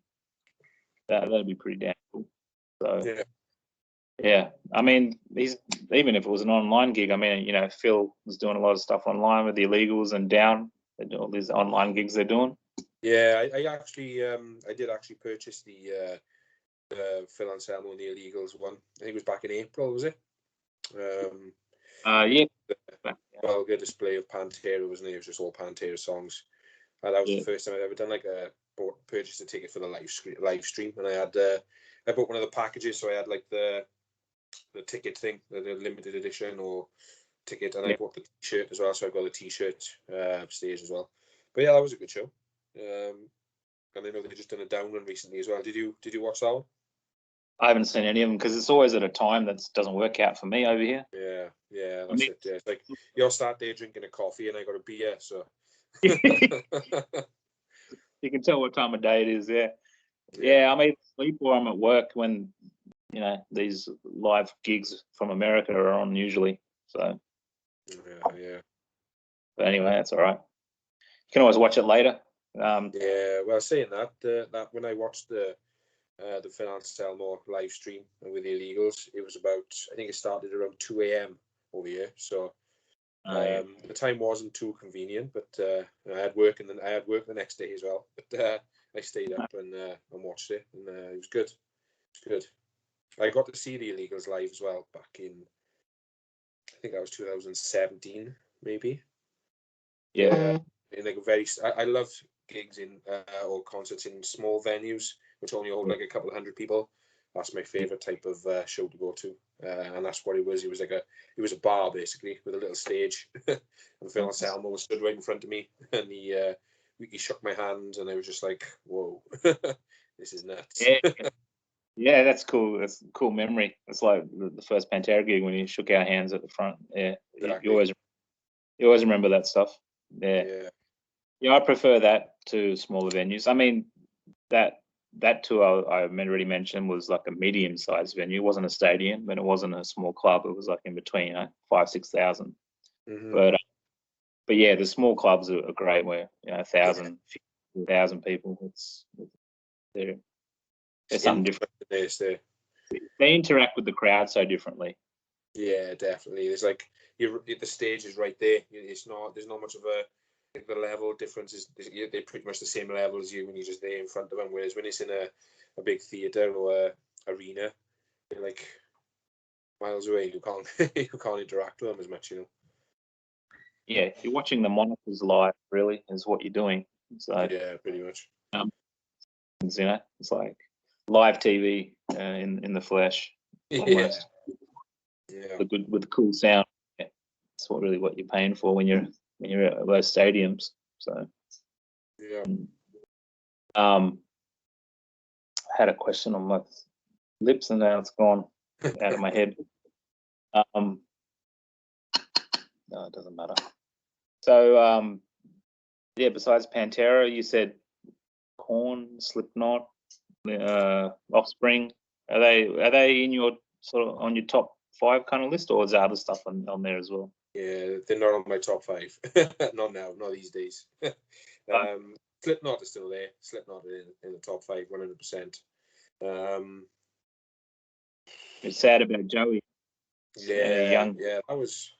that'd be pretty damn cool. So Yeah. yeah, I mean, even if it was an online gig, I mean, Phil was doing a lot of stuff online with the Illegals and Down. They do all these online gigs they're doing. Yeah, I actually I did actually purchase the Phil Anselmo and the Illegals one. I think it was back in April, was it? Yeah, Vulgar display of Pantera, wasn't it? It was just all Pantera songs. And that was the yeah, first time I've ever done like purchased a ticket for the live stream, and I bought one of the packages, so I had like the ticket thing, the limited edition or ticket, and I yeah. bought the t-shirt as well, so I've got the t-shirt upstairs as well. But yeah, that was a good show. And I know they've just done a down one recently as well. Did you watch that one? I haven't seen any of them because it's always at a time that doesn't work out for me over here. Yeah, I that's mean, it. Yeah, it's like you're sat there drinking a coffee, and I got a beer, so. you can tell what time of day it is. Yeah, Yeah, yeah. I mean, sleep or I'm at work when these live gigs from America are on usually. So, yeah. but anyway, that's all right. can always watch it later. Yeah, well, saying that, that when I watched the Phil Anselmo live stream with the Illegals, it was about, I think it started around 2 a.m. over here. So the time wasn't too convenient, but I had work the next day as well. But I stayed up and watched it, and it was good. It's good. I got to see the Illegals live as well back in, I think that was 2017, maybe. Yeah. In like I love gigs in or concerts in small venues which only hold like a couple of hundred people. That's my favorite type of show to go to, and that's what it was. It was like it was a bar basically with a little stage, and Phil Anselmo was stood right in front of me, and he shook my hand, and I was just like, whoa, this is nuts. Yeah, that's cool. That's a cool memory. It's like the first Pantera gig when you shook our hands at the front. Yeah, Exactly. you always remember that stuff. Yeah. Yeah, I prefer that to smaller venues. I mean, that tour I already mentioned was like a medium-sized venue. It wasn't a stadium, but it wasn't a small club. It was like in between, 5,000-6,000. Mm-hmm. But yeah, the small clubs are great. Where 1,000, 50,000 people. They're something different. They interact with the crowd so differently. Yeah, definitely. There's like the stage is right there. It's not. There's not much of the level difference. They're pretty much the same level as you when you're just there in front of them. Whereas when it's in a big theater or a arena, you're like miles away. You can't interact with them as much. Yeah, you're watching the monitors live. Really, is what you're doing. So yeah, pretty much. It's like live TV in the flesh. Almost. Yeah. With the cool sound. Yeah. That's what you're paying for when you're at those stadiums. So yeah. Had a question on my lips and now it's gone out of my head. No, it doesn't matter. So yeah, besides Pantera, you said Korn, Slipknot, Offspring. Are they in your sort of on your top 5 kind of list, or is there other stuff on there as well? Yeah, they're not on my top 5. Not now, not these days. Slipknot is still there. Slipknot in the top 5, 100%. It's sad about Joey. Yeah, that was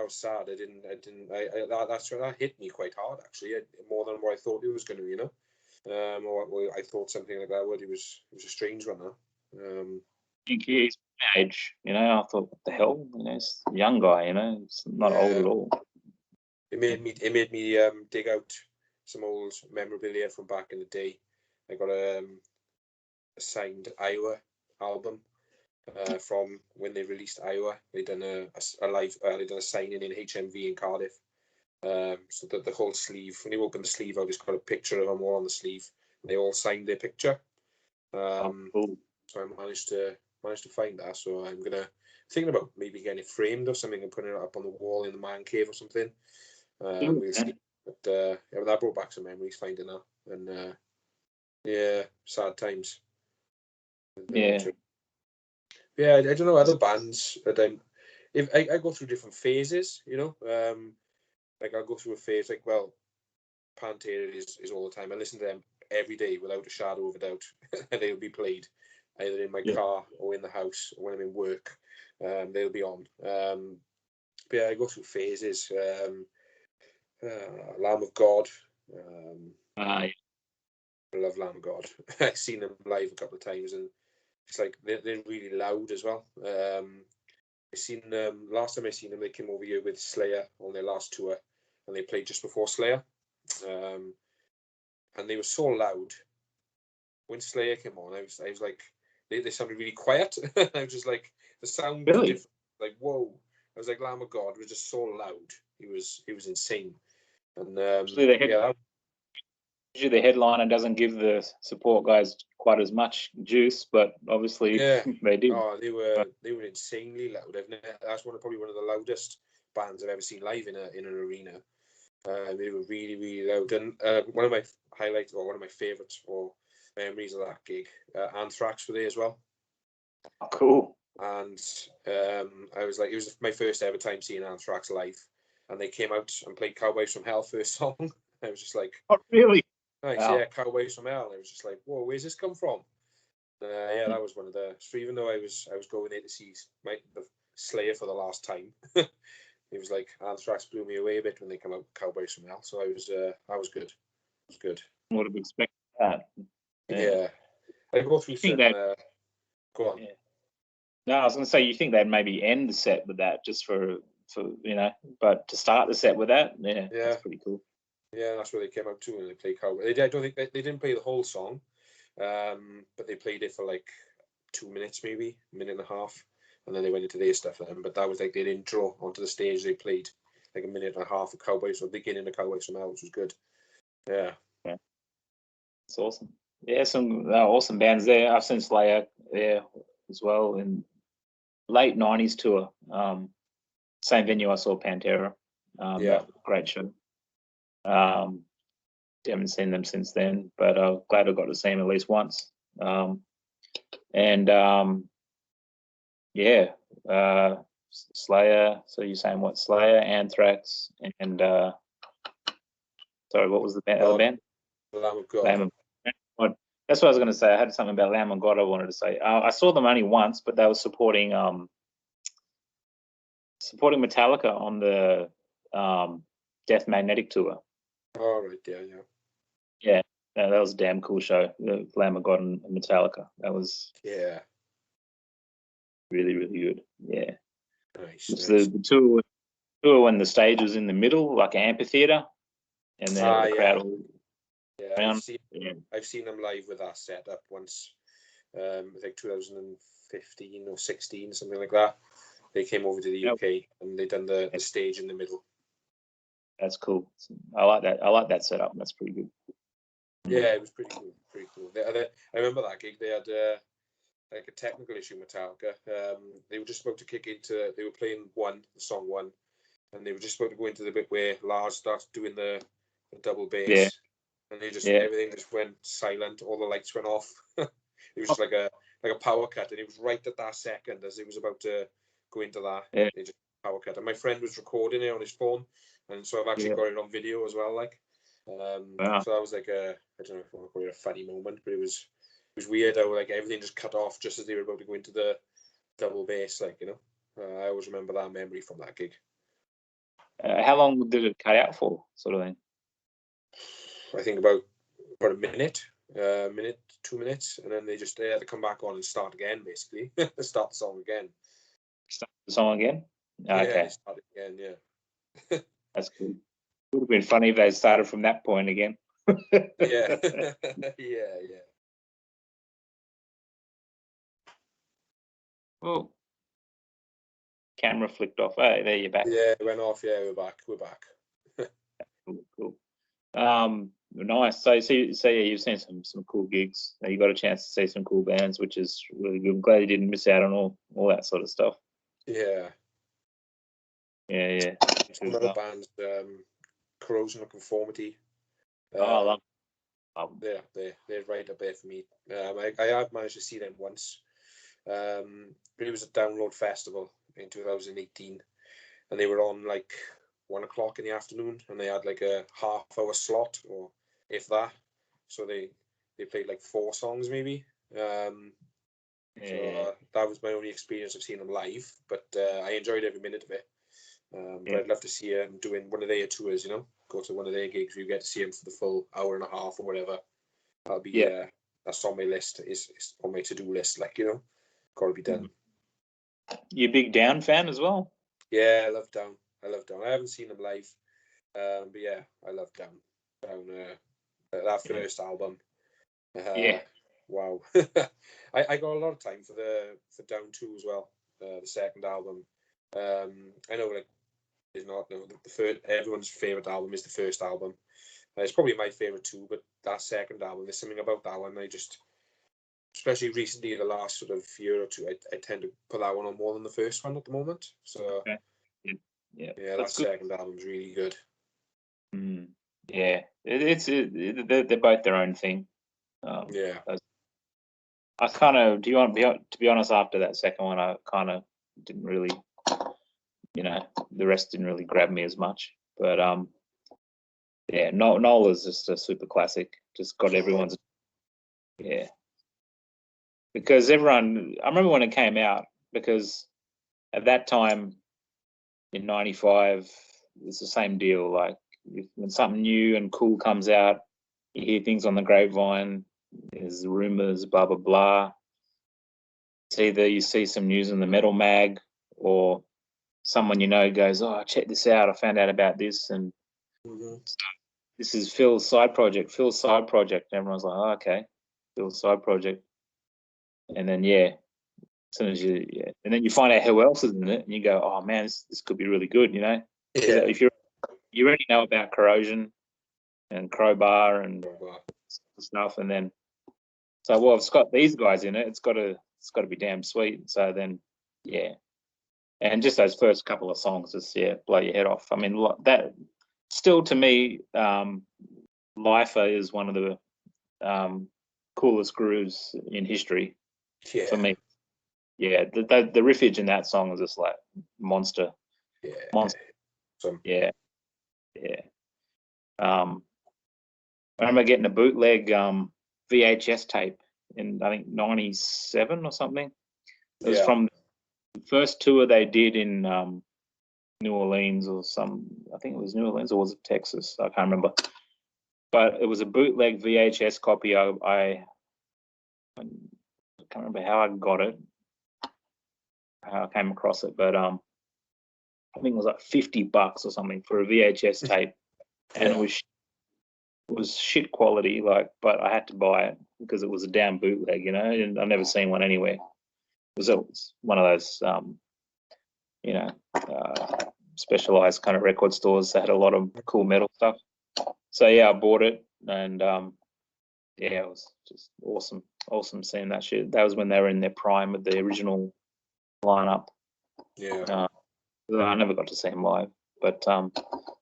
sad. That hit me quite hard actually, more than what I thought it was going to, or I thought something like that would. It was a strange one, huh? I think he's my age, I thought, what the hell, he's a young guy, he's not old at all. It made me dig out some old memorabilia from back in the day. I got a signed Iowa album from when they released Iowa. They done a live, they done a signing in HMV in Cardiff. So that the whole sleeve, when you open the sleeve out, it's got a picture of them all on the sleeve. They all signed their picture. Cool. So I managed to find that. So I'm thinking about maybe getting it framed or something and putting it up on the wall in the man cave or something. We'll see. But that brought back some memories finding that, and sad times. Yeah. I don't know other bands that if I go through different phases, like I'll go through a phase like, well, Pantera is all the time. I listen to them every day without a shadow of a doubt. They'll be played either in my car or in the house or when I'm in work. They'll be on. But I go through phases. Lamb of God. I love Lamb of God. I've seen them live a couple of times, and it's like they're really loud as well. I seen last time I seen them, they came over here with Slayer on their last tour, and they played just before Slayer, and they were so loud. When Slayer came on, I was like, they sounded really quiet. I was just like, the sound was different. Like, whoa! I was like, Lamb of God was just so loud. He was insane. And usually the headliner doesn't give the support guys quite as much juice, but obviously they did. Oh, they were insanely loud. That's probably one of the loudest bands I've ever seen live in an arena. They were really, really loud. And one of my highlights, or one of my favorites or memories of that gig, Anthrax were there as well. Cool. And I was like, it was my first ever time seeing Anthrax live. and they came out and played Cowboys from Hell first song. I was just like, Oh, really? nice, Wow. yeah, Cowboys from Hell. And I was just like, whoa, where's this come from? Yeah, that was one of the. So even though I was going there to see the Slayer for the last time, it was like Anthrax blew me away a bit when they come out with Cowboys from Hell. So I was good. It was good. Would have expected that. Yeah. I go through some. Go on. Yeah. No, I was going to say, you think they'd maybe end the set with that just for but to start the set with that, yeah, that's pretty cool. Yeah, that's where they came out to when they played Cowboy. I don't think they didn't play the whole song, but they played it for like 2 minutes, maybe a minute and a half, and then they went into their stuff. But that was like their intro onto the stage. They played like a minute and a half of Cowboys, or beginning of Cowboys from Hell, which was good. Yeah, it's awesome. Yeah, some awesome bands there. I've seen Slayer there as well in late '90s tour. Same venue I saw Pantera. Great show. Haven't seen them since then, but I'm glad I got to see them at least once. Slayer. So you're saying what? Slayer, Anthrax, and sorry, what was the other band? Lamb of God. Lamb of God. That's what I was going to say. I had something about Lamb of God I wanted to say. I saw them only once, but they were supporting Metallica on the Death Magnetic tour. Oh, right, yeah. Yeah, that was a damn cool show. The Lamb of God and Metallica. That was really, really good. Yeah. Nice. It was the tour when the stage was in the middle, like an amphitheater, and then the crowd all around. I've seen them live with that setup once. I think 2015 or 16, something like that. They came over to the UK and they done the stage in the middle. That's cool. I like that. I like that setup. That's pretty good. Yeah, it was pretty cool. Pretty cool. I remember that gig. They had like a technical issue with Metallica. They were just about to kick into. They were playing the song one, and they were just about to go into the bit where Lars starts doing the double bass, and they just everything just went silent. All the lights went off. It was just like a power cut, and it was right at that second as it was about to go into that. They just power cut, and my friend was recording it on his phone, and so I've actually got it on video as well. Like, so that was like I don't know if I want to call it a funny moment, but it was weird how like everything just cut off just as they were about to go into the double bass. Like, I always remember that memory from that gig. How long did it cut out for, sort of thing? I think about a minute, 2 minutes, and then they had to come back on and start again, basically. Start the song again. Start the song again? Okay. Yeah, they started again, yeah. That's cool. Would have been funny if they started from that point again. Yeah. Yeah. Oh. Camera flicked off. Hey, there you're back. Yeah, it went off. Yeah, we're back. Cool. Nice. So yeah, you've seen some cool gigs. You got a chance to see some cool bands, which is really good. I'm glad you didn't miss out on all that sort of stuff. Yeah. Some other bands, Corrosion of Conformity. I love them. They're right up there for me. I have managed to see them once. But it was a Download Festival in 2018, and they were on like 1 o'clock in the afternoon, and they had like a half-hour slot, or if that. So they played like 4 songs maybe. So that was my only experience of seeing them live, but I enjoyed every minute of it. But I'd love to see them doing one of their tours. Go to one of their gigs where you get to see them for the full hour and a half or whatever. That'll be that's on my list. Is on my to-do list. Like, got to be done. You a big Down fan as well? Yeah, I love Down. I haven't seen them live, but yeah, I love Down. That first album. Wow. I got a lot of time for Down 2 as well. The second album. I know, like, it's not the first. Everyone's favorite album is the first album. It's probably my favorite too, but that second album, there's something about that one. Especially recently, the last sort of year or two, I tend to put that one on more than the first one at the moment. So that second album's really good. Yeah, they're both their own thing. I kind of to be honest, after that second one, I kind of didn't really the rest didn't really grab me as much. But yeah, Noel is just a super classic. Just got everyone's, yeah. Because I remember when it came out, because at that time in '95, it's the same deal. Like when something new and cool comes out, you hear things on the grapevine, there's rumors, blah, blah, blah. It's either you see some news in the Metal Mag, or someone goes, "Oh, check this out, I found out about this, and this is Phil's side project. And everyone's like, "Oh, okay, Phil's side project." And then as soon as and then you find out who else is in it, and you go, "Oh man, this could be really good," Yeah. If you already know about Corrosion and Crowbar and stuff, and then well, it's got these guys in it. It's got to be damn sweet. So then, and just those first couple of songs just blow your head off. I mean, that still to me, Lifer is one of the coolest grooves in history for me. Yeah, the riffage in that song is just like monster. Yeah. I remember getting a bootleg VHS tape in, I think, '97 or something. It was from the first tour they did in New Orleans I think it was New Orleans, or was it Texas? I can't remember. But it was a bootleg VHS copy. I can't remember how I got it, how I came across it, but I think it was like $50 or something for a VHS tape, and it was shit quality, but I had to buy it because it was a damn bootleg, and I've never seen one anywhere. It was one of those, specialized kind of record stores that had a lot of cool metal stuff. So I bought it, and it was just awesome seeing that shit. That was when they were in their prime with the original lineup. I never got to see them live, but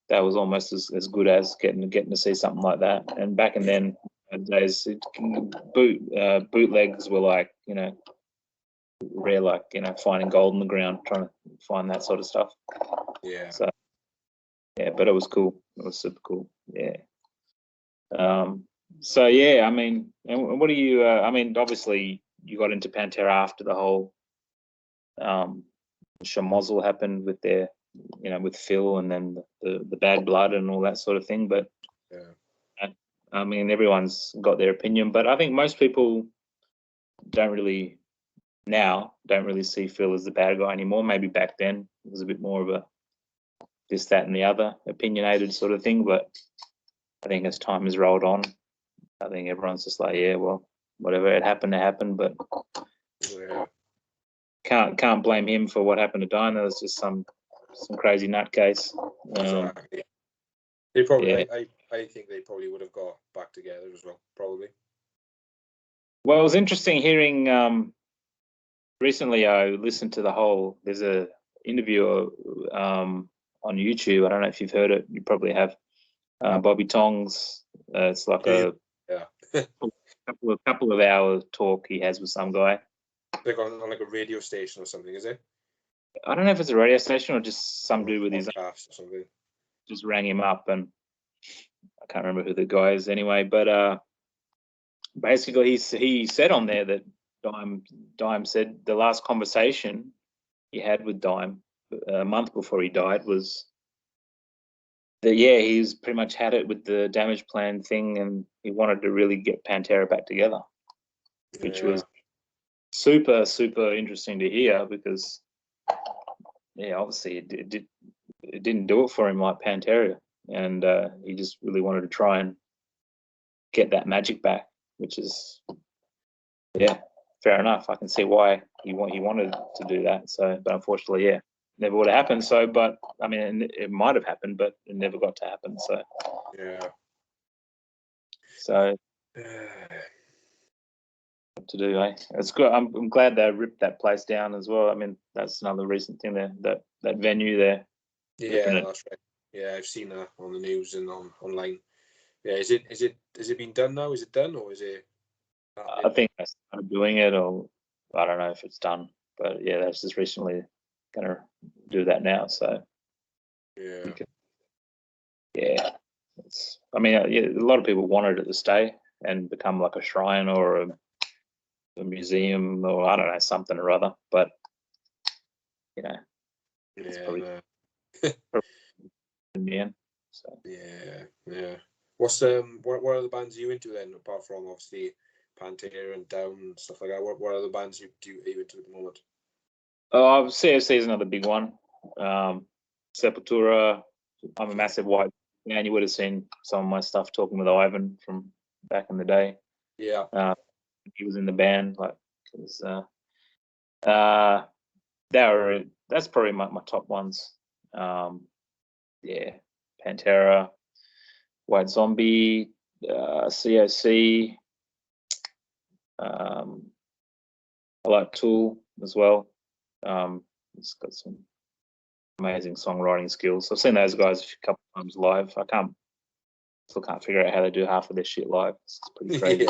that was almost as good as getting to see something like that. And back in then days, bootlegs were like rare, like finding gold in the ground, trying to find that sort of stuff. So but it was cool. It was super cool. So I mean, and what do you? I mean, obviously you got into Pantera after the whole schmozzle happened with their, with Phil, and then the bad blood and all that sort of thing. But I mean, everyone's got their opinion, but I think most people don't really see Phil as the bad guy anymore. Maybe back then it was a bit more of a this, that, and the other opinionated sort of thing. But I think as time has rolled on, I think everyone's just like, yeah, well, whatever, it happened, but can't blame him for what happened to Dinah. It was just some crazy nutcase. Exactly. They probably, I think they probably would have got back together as well, probably. Well, it was interesting hearing. Recently, I listened to there's a interview on YouTube. I don't know if you've heard it. You probably have. Bobby Tongs. It's like a couple of hour talk he has with some guy. Like on like a radio station or something, is it? I don't know if it's a radio station or just some dude with his podcast or something. Just rang him up, and I can't remember who the guy is anyway. But basically, he said on there that Dime said the last conversation he had with Dime a month before he died was that he's pretty much had it with the Damage Plan thing, and he wanted to really get Pantera back together, which was super, super interesting to hear, because obviously it didn't do it for him like Pantera, and he just really wanted to try and get that magic back, which is fair enough. I can see why he wanted to do that. So, but unfortunately, never would have happened. So, but I mean, it might have happened, but it never got to happen. So So what to do, eh? It's good. I'm glad they ripped that place down as well. I mean, that's another recent thing there. That venue there. Yeah, that's right. Yeah, I've seen that on the news and online. Yeah, has it been done now? Is it done, or is it? I think they started doing it, or I don't know if it's done, but that's just recently kind of do that now. So Yeah. yeah, I mean, yeah, a lot of people wanted it to stay and become like a shrine or a museum or I don't know, something or other. But you know, it's Yeah. probably No. in the end. So Yeah. Yeah. What's what other bands are you into then, apart from obviously Pantera and Down and stuff like that? What other bands are you into at the moment? oh, CFC is another big one. Sepultura. I'm a massive White fan. You would have seen some of my stuff talking with Ivan from back in the day. Yeah. He was in the band. Like, it was, that's probably my top ones. Yeah, Pantera, White Zombie, COC. I like Tool as well. It's got some amazing songwriting skills. I've seen those guys a couple of times live. Still can't figure out how they do half of this shit live. It's pretty crazy.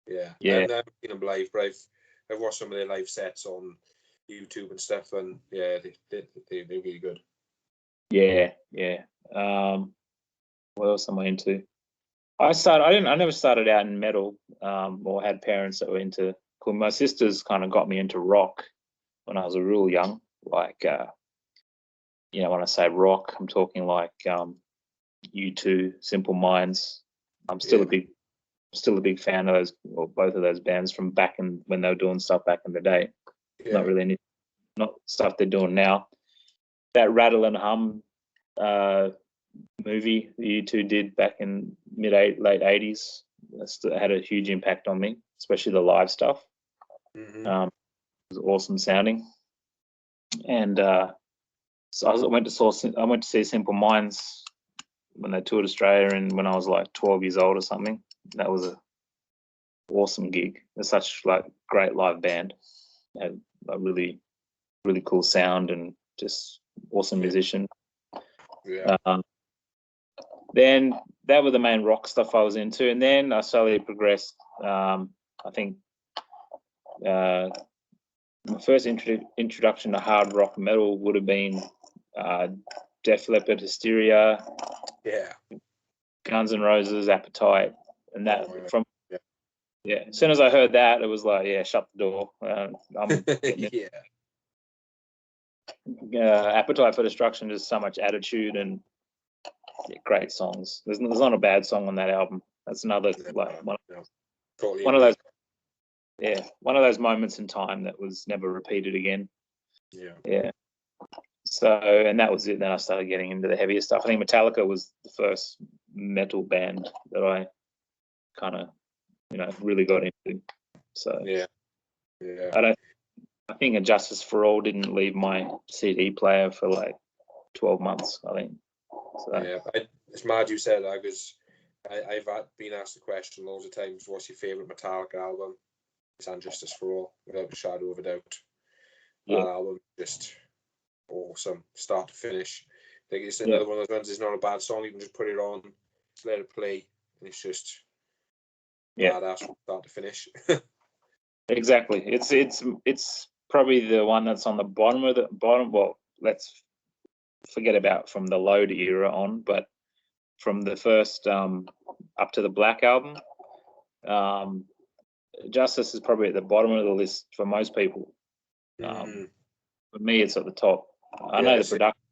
Yeah. Yeah. I've never seen them live, but I've watched some of their live sets on YouTube and stuff, and yeah, they're really good. Yeah. What else am I into? I never started out in metal, or had parents that were into. My sisters kind of got me into rock when I was real young. Like, when I say rock, I'm talking like U2, Simple Minds. I'm still a big fan of those, or both of those bands from back in when they were doing stuff back in the day. Yeah. Not stuff they're doing now. That Rattle and Hum movie the U2 did back in late 80s had a huge impact on me, especially the live stuff. Mm-hmm. It was awesome sounding, and so I went to see Simple Minds when they toured Australia, and when I was like 12 years old or something. That was a awesome gig. They're such like great live band. They had a really, really cool sound and just awesome musician. Yeah. Then that were the main rock stuff I was into, and then I slowly progressed. I think my first introduction to hard rock metal would have been Def Leppard, Hysteria, Yeah. Guns N' Roses, Appetite, and that yeah. As soon as I heard that, it was like, yeah, shut the door. I'm getting Appetite for Destruction, just so much attitude and great songs. There's not a bad song on that album. That's another one of those. Yeah, one of those moments in time that was never repeated again. Yeah. So, and that was it. Then I started getting into the heavier stuff. I think Metallica was the first metal band that I kind of, really got into. So yeah. I think Justice for All didn't leave my CD player for like 12 months, I think. So, yeah, it's mad you said that, because I've been asked the question loads of times, what's your favourite Metallica album? It's Justice for All, without a shadow of a doubt. Yeah. That album just awesome, start to finish. I think it's another one of those ones. It's not a bad song. You can just put it on, just let it play, and it's just badass from start to finish. Exactly. It's probably the one that's on the bottom of the bottom. Well, let's forget about from the Load era on, but from the first up to the Black album, Justice is probably at the bottom of the list for most people. For me, it's at the top. I know the production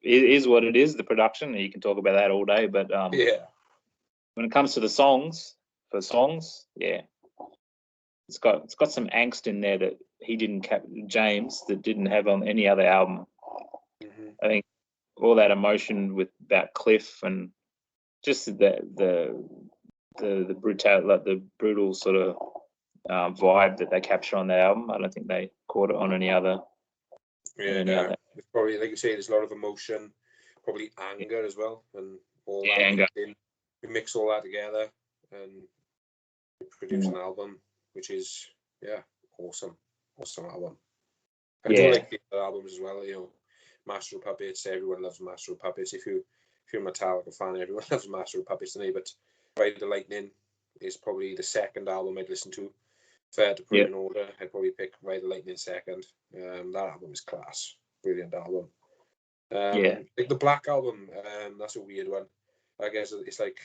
is what it is. The production, you can talk about that all day, but when it comes to the songs, it's got some angst in there that he didn't James that didn't have on any other album. I think all that emotion about Cliff and just the brutal sort of vibe that they capture on that album. I don't think they caught it on any other. It's probably, like you say, there's a lot of emotion, probably anger as well, and all that. Anger. We mix all that together and produce an album, which is awesome album. I do like the other albums as well. Master of Puppets. Everyone loves Master of Puppets. If you're a Metallica fan, everyone loves Master of Puppets to me. But Ride the Lightning is probably the second album I'd listen to. If I had to put it in order, I'd probably pick Ride the Lightning second. That album is class. brilliant album. Yeah. Like the Black album, that's a weird one. I guess it's like,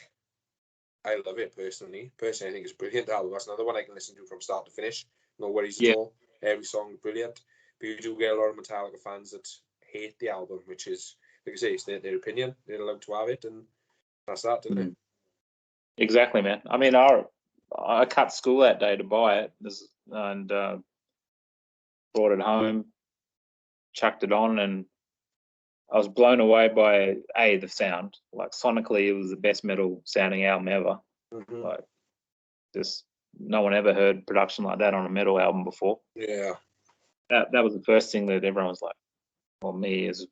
I love it personally. Personally, I think it's a brilliant album. That's another one I can listen to from start to finish. No worries at all. Every song brilliant. But you do get a lot of Metallica fans that hate the album, which is, like I say, it's their opinion. They're allowed to have it, and that's that, isn't it? Exactly, man. I mean, I cut school that day to buy it, and brought it home, chucked it on, and I was blown away by the sound. Like sonically, it was the best metal sounding album ever. Like, just no one ever heard production like that on a metal album before. Yeah. That was the first thing that everyone was like, well, me as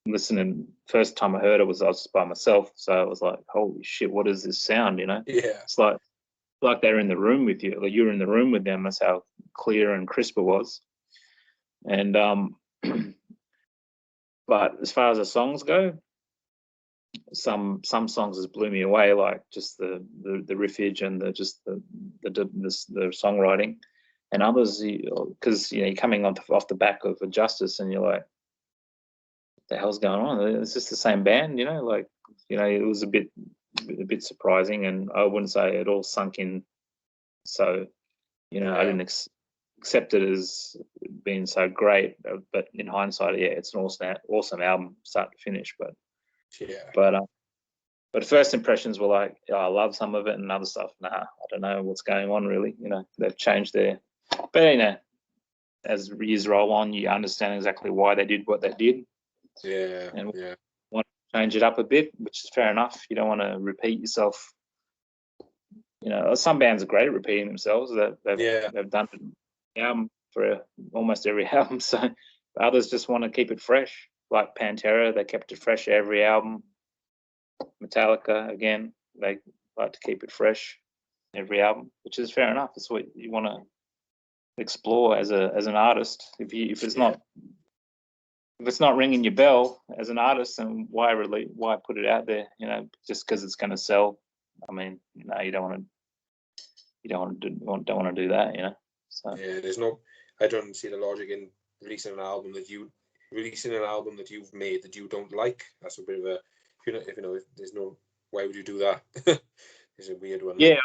listening. First time I heard it I was just by myself, so it was like, holy shit, what is this sound? You know? Yeah. It's like they're in the room with you, like you're in the room with them. That's how clear and crisp it was. And but as far as the songs go, some songs just blew me away, like just the riffage and the songwriting, and others, because you're coming off the back of a Justice, and you're like, what the hell's going on? It's just the same band, like, it was a bit surprising, and I wouldn't say it all sunk in. So, I didn't accept it as being so great, but in hindsight, yeah, it's an awesome album, start to finish. But first impressions were like, I love some of it, and other stuff, nah, I don't know what's going on really. They've changed their, but as years roll on, you understand exactly why they did what they did. Yeah. And want to change it up a bit, which is fair enough. You don't want to repeat yourself. Some bands are great at repeating themselves. They've done an album for almost every album. So others just want to keep it fresh. Like Pantera, they kept it fresh every album. Metallica, again, they like to keep it fresh every album, which is fair enough. It's what you want to explore as an artist. If it's not ringing your bell as an artist, then why put it out there? Just because it's going to sell. I mean, you don't want to do that. So yeah, I don't see the logic in releasing an album that you've made that you don't like. That's a bit of a, if there's no, why would you do that? It's a weird one. Yeah,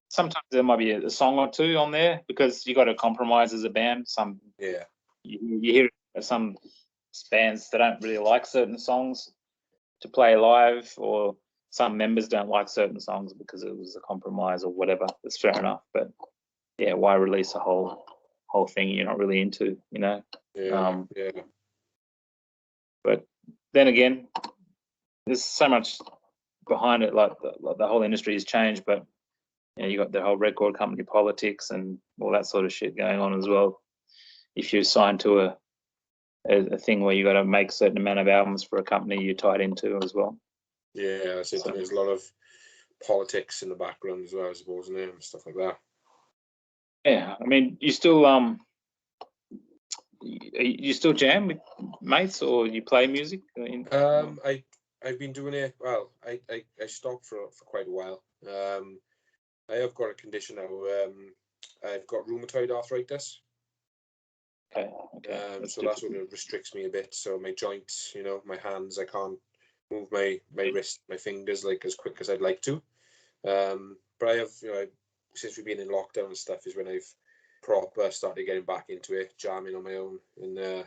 sometimes there might be a song or two on there because you got to compromise as a band. You hear some bands that don't really like certain songs to play live, or some members don't like certain songs because it was a compromise or whatever. That's fair enough, but yeah, why release a whole thing you're not really into? But then again, there's so much behind it. Like the whole industry has changed, but you got the whole record company politics and all that sort of shit going on as well. If you're signed to a thing where you got to make a certain amount of albums for a company, you're tied into as well. Yeah, so there's a lot of politics in the background as well, I suppose, and stuff like that. Yeah, I mean, you still jam with mates, or you play music? I've been doing it. Well, I stopped for quite a while. I have got a condition now. I've got rheumatoid arthritis. Okay. So that's what restricts me a bit. So my joints, my hands, I can't move my wrist, my fingers like as quick as I'd like to. But I have, since we've been in lockdown and stuff, is when I've proper started getting back into it, jamming on my own in the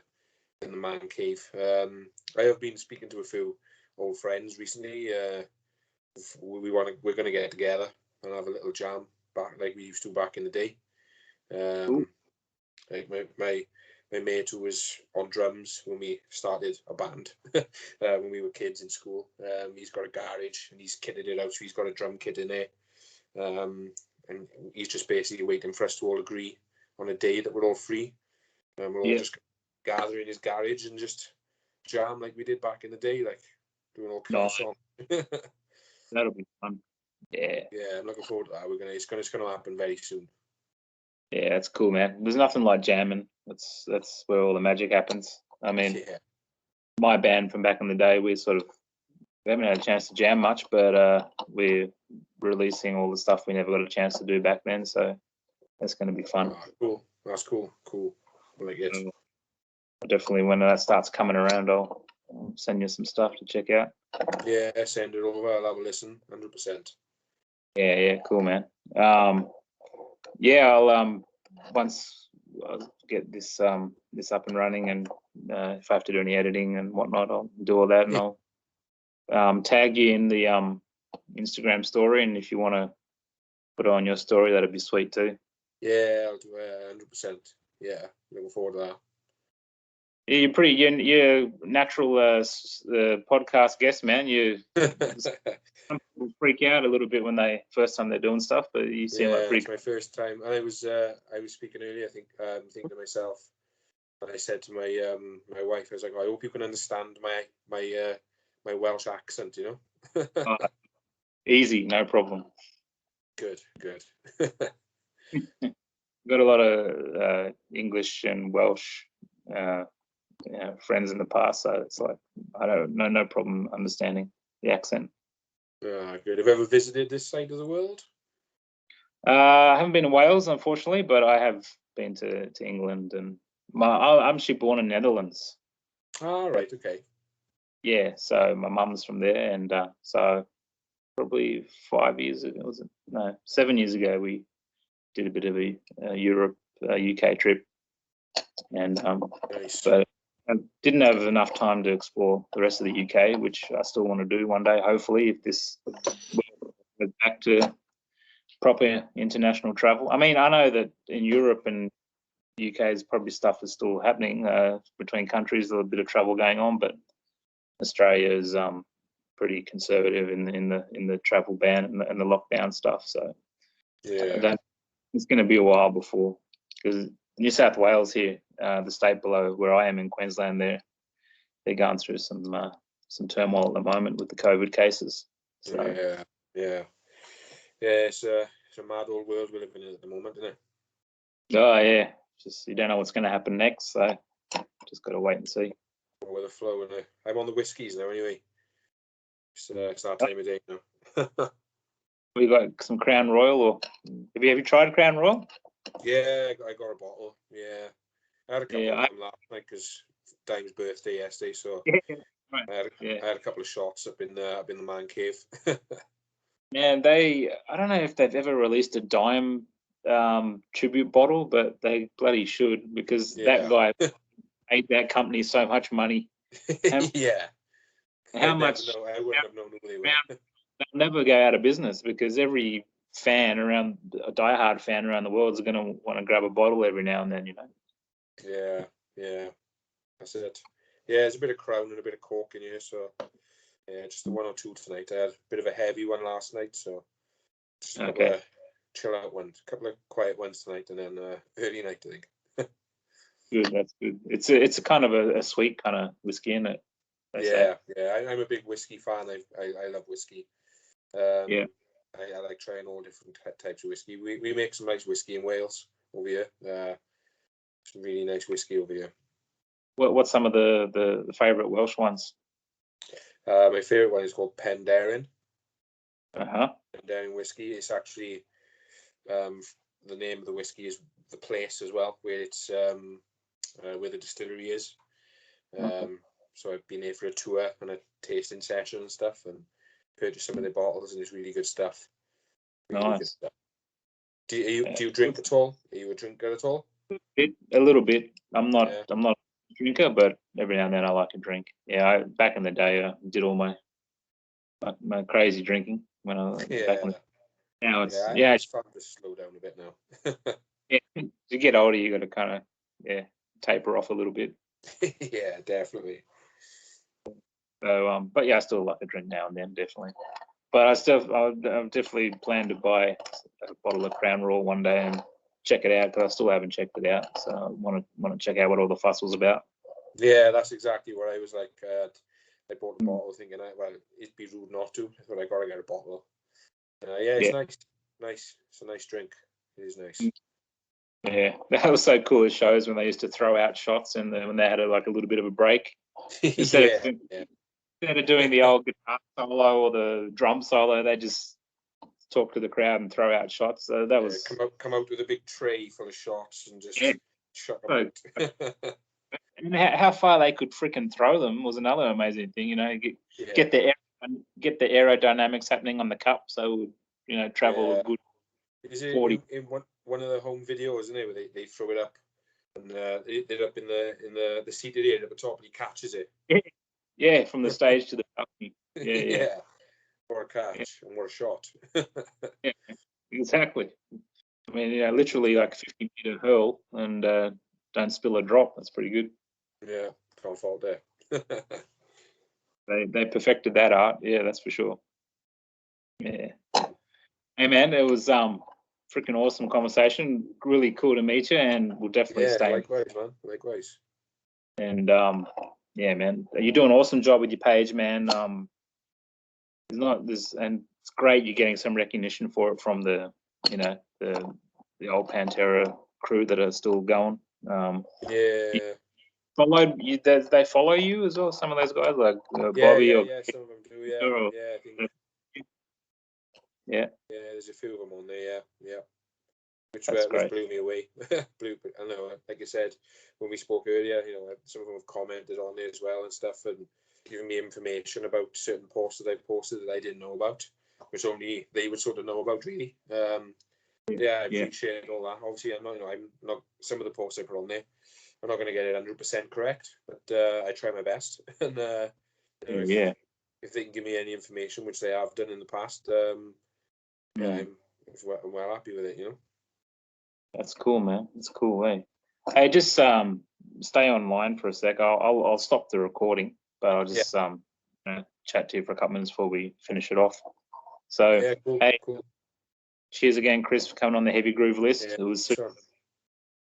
man cave. I have been speaking to a few old friends recently. We're gonna get together and have a little jam back like we used to back in the day. Like my mate who was on drums when we started a band when we were kids in school. He's got a garage and he's kitted it out, so he's got a drum kit in there. And he's just basically waiting for us to all agree on a day that we're all free. And we'll all just gather in his garage and just jam like we did back in the day, like doing all kinds of songs. That'll be fun. Yeah. Yeah, I'm looking forward to that. It's gonna happen very soon. Yeah, that's cool, man. There's nothing like jamming. That's where all the magic happens. I mean, my band from back in the day, we haven't had a chance to jam much, but we're releasing all the stuff we never got a chance to do back then. So that's going to be fun. Cool. That's cool. I like it. definitely when that starts coming around, I'll send you some stuff to check out. Yeah, send it over. I'll have a listen. 100%. Yeah, cool, man. Yeah, I'll once I get this this up and running, and if I have to do any editing and whatnot, I'll do all that, and I'll tag you in the Instagram story, and if you want to put it on your story, that'd be sweet too. Yeah, I'll do it 100%. Yeah, looking forward to that. Yeah, you're natural podcast guest, man. You people freak out a little bit when first time they're doing stuff, but you seem like it's my first time, and I was speaking earlier. I think thinking to myself, and I said to my my wife, I was like, I hope you can understand my Welsh accent, you know. Easy, no problem. Good. Got a lot of English and Welsh friends in the past, so it's like no problem understanding the accent. Good. Have you ever visited this side of the world? I haven't been to Wales, unfortunately, but I have been to England, and I'm actually born in Netherlands. Oh, right, okay. Yeah, so my mum's from there, and so probably 5 years ago, 7 years ago, we did a bit of a Europe, UK trip, and Nice. but I didn't have enough time to explore the rest of the UK, which I still want to do one day, hopefully, if this goes back to proper international travel. I mean, I know that in Europe and UK's probably stuff is still happening between countries, a little bit of travel going on, but Australia is pretty conservative in the travel ban and the lockdown stuff. So yeah, it's going to be a while before, because New South Wales here, the state below where I am in Queensland, they're going through some turmoil at the moment with the COVID cases. So yeah. It's a mad old world we live in at the moment, isn't it? oh yeah, just you don't know what's going to happen next, so just got to wait and see. With the flow, and I'm on the whiskies now anyway. It's that time of day now. We got some Crown Royal, or have you tried Crown Royal? Yeah, I got a bottle. Yeah, I had a couple Yeah, of them last night because Dime's birthday yesterday, so right. I had a couple of shots up in the man cave. Man, I don't know if they've ever released a Dime tribute bottle, but they bloody should, because that guy made that company so much money. Yeah. How much? I wouldn't have known who they were. They'll never go out of business, because every a diehard fan around the world is going to want to grab a bottle every now and then, you know. Yeah. That's it. Yeah, there's a bit of Crown and a bit of Cork in here, so yeah, just the one or two tonight. I had a bit of a heavy one last night, so just a couple of chill out ones, a couple of quiet ones tonight, and then early night, I think. Good, that's good. It's a kind of a sweet kind of whiskey, isn't it? Yeah. I'm a big whiskey fan. I love whiskey. Yeah. I like trying all different types of whiskey. We make some nice whiskey in Wales over here. Some really nice whiskey over here. What's some of the favourite Welsh ones? My favourite one is called Pantera. Pantera whiskey. It's actually the name of the whiskey is the place as well where it's where the distillery is. So I've been there for a tour and a tasting session and stuff, and purchased some of their bottles, and it's really good stuff. Really good stuff. Do you drink at all? Are you a drinker at all? A little bit. I'm not a drinker, but every now and then I like a drink. Yeah, back in the day, I did all my crazy drinking when I back in the, now it's it's fun to slow down a bit now. Yeah, as you get older, you got to kind of taper off a little bit. Yeah, definitely. So, but yeah, I still like a drink now and then, definitely. But I definitely plan to buy a bottle of Crown Royal one day and check it out, because I still haven't checked it out. So I want to check out what all the fuss was about. Yeah, that's exactly what I was like. I bought a bottle thinking, well, it'd be rude not to, but I got to get a bottle. Yeah, it's nice. It's a nice drink. It is nice. Yeah, that was so cool at shows when they used to throw out shots, and when they had a little bit of a break. Instead of doing the old guitar solo or the drum solo, they just talk to the crowd and throw out shots. So that was come out with a big tray full of shots and just shut them out. And how far they could freaking throw them was another amazing thing. Get the aerodynamics happening on the cup, so it would travel a good Is it 40. in one of the home videos, isn't it, where they throw it up and they're up in the seated area at the top and he catches it? Yeah, from the stage to the balcony. Yeah. What a catch and what a shot. Yeah, exactly. I mean, literally like 50-meter hurl and don't spill a drop. That's pretty good. Yeah, can't fault there. They perfected that art. Yeah, that's for sure. Yeah. Hey man, it was freaking awesome conversation. Really cool to meet you, and we'll definitely stay. Likewise, man. Likewise. And yeah, man, you're doing an awesome job with your page, man. And it's great you're getting some recognition for it from the old Pantera crew that are still going. Yeah. They follow you as well. Some of those guys, like Bobby or some of them do. Yeah, I think. Yeah. Yeah, there's a few of them on there. Yeah. Which blew me away. I know, like I said when we spoke earlier, some of them have commented on there as well and stuff, and giving me information about certain posts that I posted that I didn't know about, which only they would sort of know about, really. I appreciate all that. Obviously, I'm not. Some of the posts I put on there, I'm not going to get it 100% correct, but I try my best. And if they can give me any information, which they have done in the past, I'm well happy with it. That's cool, man. That's cool, eh? Hey, just stay online for a sec. I'll stop the recording, but I'll just chat to you for a couple minutes before we finish it off. So, cool. Cheers again, Chris, for coming on the Heavy Groove list. It was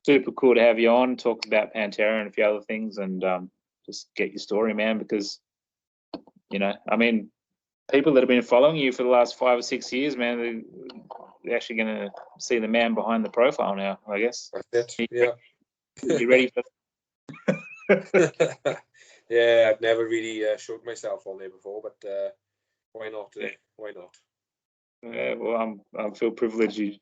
super cool to have you on, talk about Pantera and a few other things, and just get your story, man, because, I mean, people that have been following you for the last 5 or 6 years, man, they're actually going to see the man behind the profile now, I guess. That's it, yeah. You ready for Yeah, I've never really showed myself on there before, but why not today? Why not? Well, I feel privileged you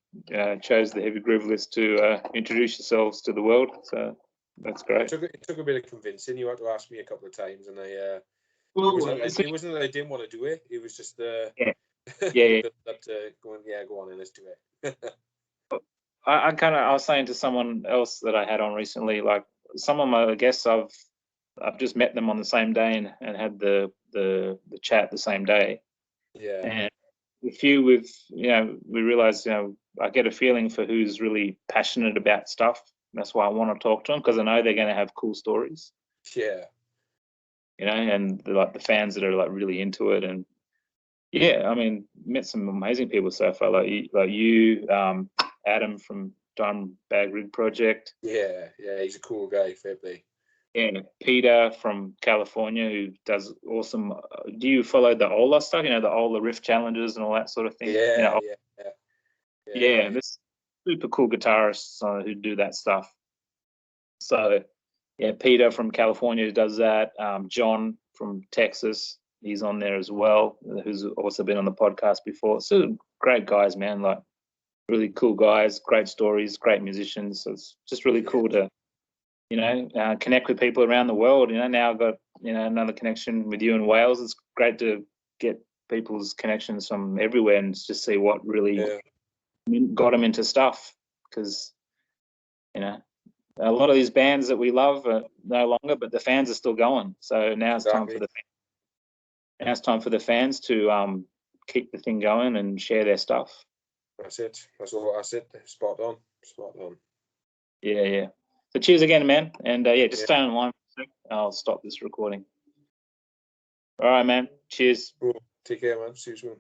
chose the Heavy Groove list to introduce yourselves to the world, so that's great. It took a bit of convincing. You had to ask me a couple of times, and it wasn't that I didn't want to do it. It was just that go on and let's do it. I was saying to someone else that I had on recently, like some of my guests, I've just met them on the same day and had the chat the same day. Yeah. And a few we realize, I get a feeling for who's really passionate about stuff. That's why I want to talk to them, because I know they're going to have cool stories. Yeah. And like the fans that are like really into it, and I mean, met some amazing people so far, like you, Adam from Diamond Bag Rig Project. Yeah, he's a cool guy, fair play. Yeah, Peter from California, who does awesome. Do you follow the Ola stuff? The Ola riff challenges and all that sort of thing. Yeah. There's super cool guitarists who do that stuff. So, Peter from California does that. John from Texas, he's on there as well, who's also been on the podcast before. So great guys, man. Like really cool guys, great stories, great musicians. So it's just really cool to connect with people around the world. Now I've got another connection with you in Wales. It's great to get people's connections from everywhere and just see what really got them into stuff, because a lot of these bands that we love are no longer, but the fans are still going. So now it's time for the fans to keep the thing going and share their stuff. That's it. That's it. Spot on. Yeah. So cheers again, man. And just stay online for a sec. I'll stop this recording. All right, man. Cheers. Cool. Take care, man. See you soon.